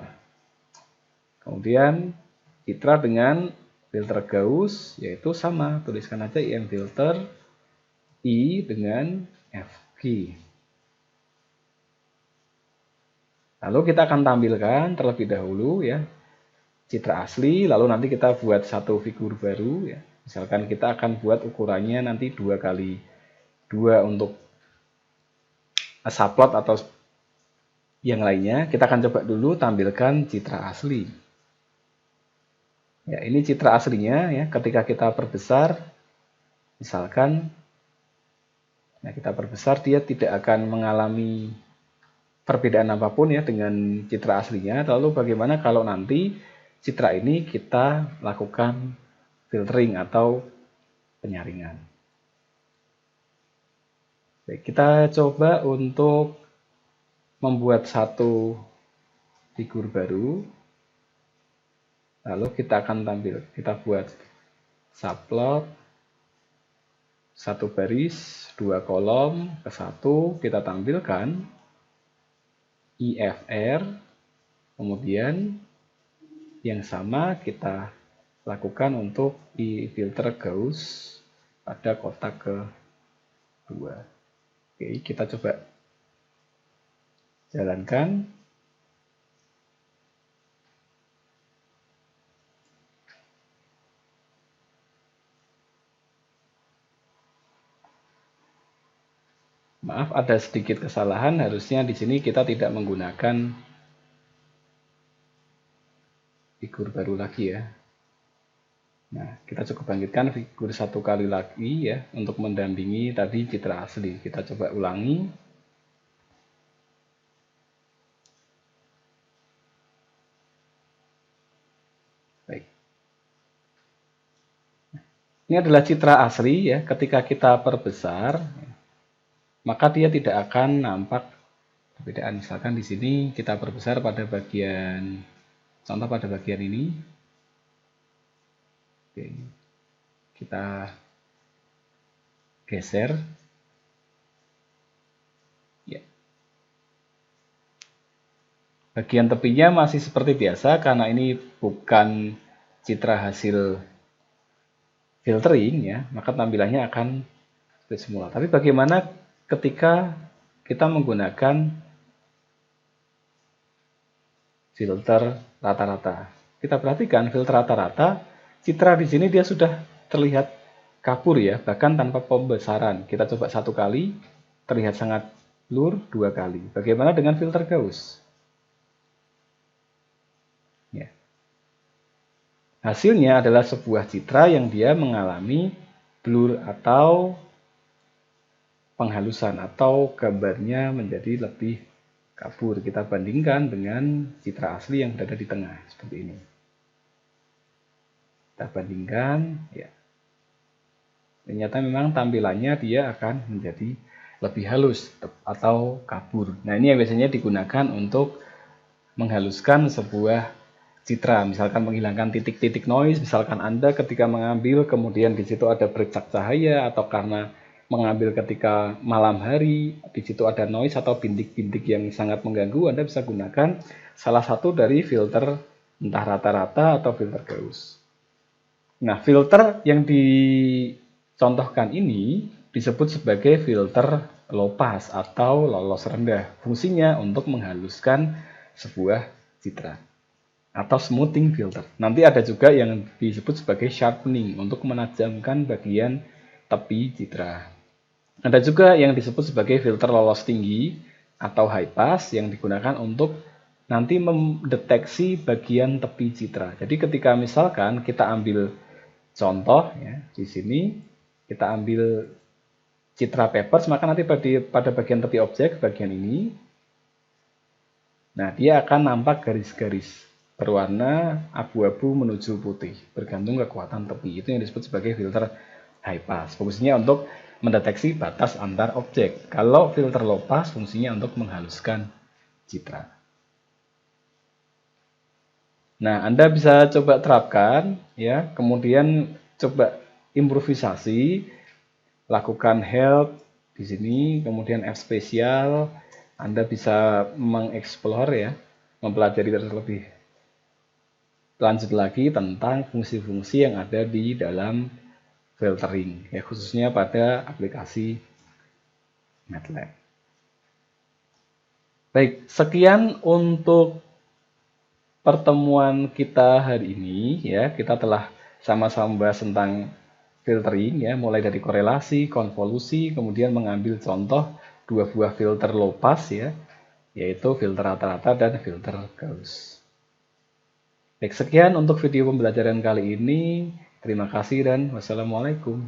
Kemudian citra dengan filter Gauss, yaitu sama, tuliskan aja IM filter I dengan FG. Lalu kita akan tampilkan terlebih dahulu ya citra asli, lalu nanti kita buat satu figur baru ya. Misalkan kita akan buat ukurannya nanti 2 kali 2 untuk subplot atau yang lainnya. Kita akan coba dulu tampilkan citra asli. Ya, ini citra aslinya ya. Ketika kita perbesar, misalkan ya kita perbesar, dia tidak akan mengalami perbedaan apapun ya dengan citra aslinya. Lalu bagaimana kalau nanti citra ini kita lakukan filtering atau penyaringan? Baik, kita coba untuk membuat satu figur baru. Lalu kita akan kita buat subplot, satu baris, 2 kolom, ke satu kita tampilkan IFR, kemudian yang sama kita lakukan untuk I filter Gauss pada kotak kedua. Oke, kita coba jalankan. Maaf, ada sedikit kesalahan. Harusnya di sini kita tidak menggunakan figur baru lagi ya. Nah, kita coba bangkitkan figur satu kali lagi ya untuk mendampingi tadi citra asli. Kita coba ulangi. Baik. Ini adalah citra asli ya. Ketika kita perbesar, maka dia tidak akan nampak perbedaan. Misalkan di sini kita perbesar pada bagian, contoh pada bagian ini. Oke, kita geser. Ya. Bagian tepinya masih seperti biasa karena ini bukan citra hasil filtering ya, maka tampilannya akan seperti semula. Tapi bagaimana ketika kita menggunakan filter rata-rata? Kita perhatikan filter rata-rata, citra di sini dia sudah terlihat kabur ya, bahkan tanpa pembesaran. Kita coba satu kali, terlihat sangat blur, 2 kali. Bagaimana dengan filter Gauss? Ya. Hasilnya adalah sebuah citra yang dia mengalami blur atau penghalusan atau gambarnya menjadi lebih kabur. Kita bandingkan dengan citra asli yang berada di tengah seperti ini. Kita bandingkan, ya. Ternyata memang tampilannya dia akan menjadi lebih halus atau kabur. Nah, ini yang biasanya digunakan untuk menghaluskan sebuah citra, misalkan menghilangkan titik-titik noise, misalkan Anda ketika mengambil kemudian di situ ada bercak cahaya, atau karena mengambil ketika malam hari di situ ada noise atau bintik-bintik yang sangat mengganggu, Anda bisa gunakan salah satu dari filter entah rata-rata atau filter Gauss. Nah, filter yang dicontohkan ini disebut sebagai filter low pass atau lolos rendah. Fungsinya untuk menghaluskan sebuah citra atau smoothing filter. Nanti ada juga yang disebut sebagai sharpening untuk menajamkan bagian tepi citra. Ada juga yang disebut sebagai filter lolos tinggi atau high pass yang digunakan untuk nanti mendeteksi bagian tepi citra. Jadi ketika misalkan kita ambil contoh ya, di sini kita ambil citra papers, maka nanti pada bagian tepi objek, bagian ini, nah dia akan nampak garis-garis berwarna abu-abu menuju putih, bergantung kekuatan tepi. Itu yang disebut sebagai filter high pass. Fungsinya untuk mendeteksi batas antar objek. Kalau filter low pass fungsinya untuk menghaluskan citra. Nah, Anda bisa coba terapkan ya, kemudian coba improvisasi, lakukan help di sini, kemudian F spesial. Anda bisa mengeksplor ya, mempelajari terlebih lanjut lagi tentang fungsi-fungsi yang ada di dalam filtering ya, khususnya pada aplikasi MATLAB. Baik, sekian untuk pertemuan kita hari ini ya. Kita telah sama-sama membahas tentang filtering ya, mulai dari korelasi, konvolusi, kemudian mengambil contoh dua buah filter low pass ya, yaitu filter rata-rata dan filter Gauss. Baik, sekian untuk video pembelajaran kali ini. Terima kasih dan wassalamualaikum.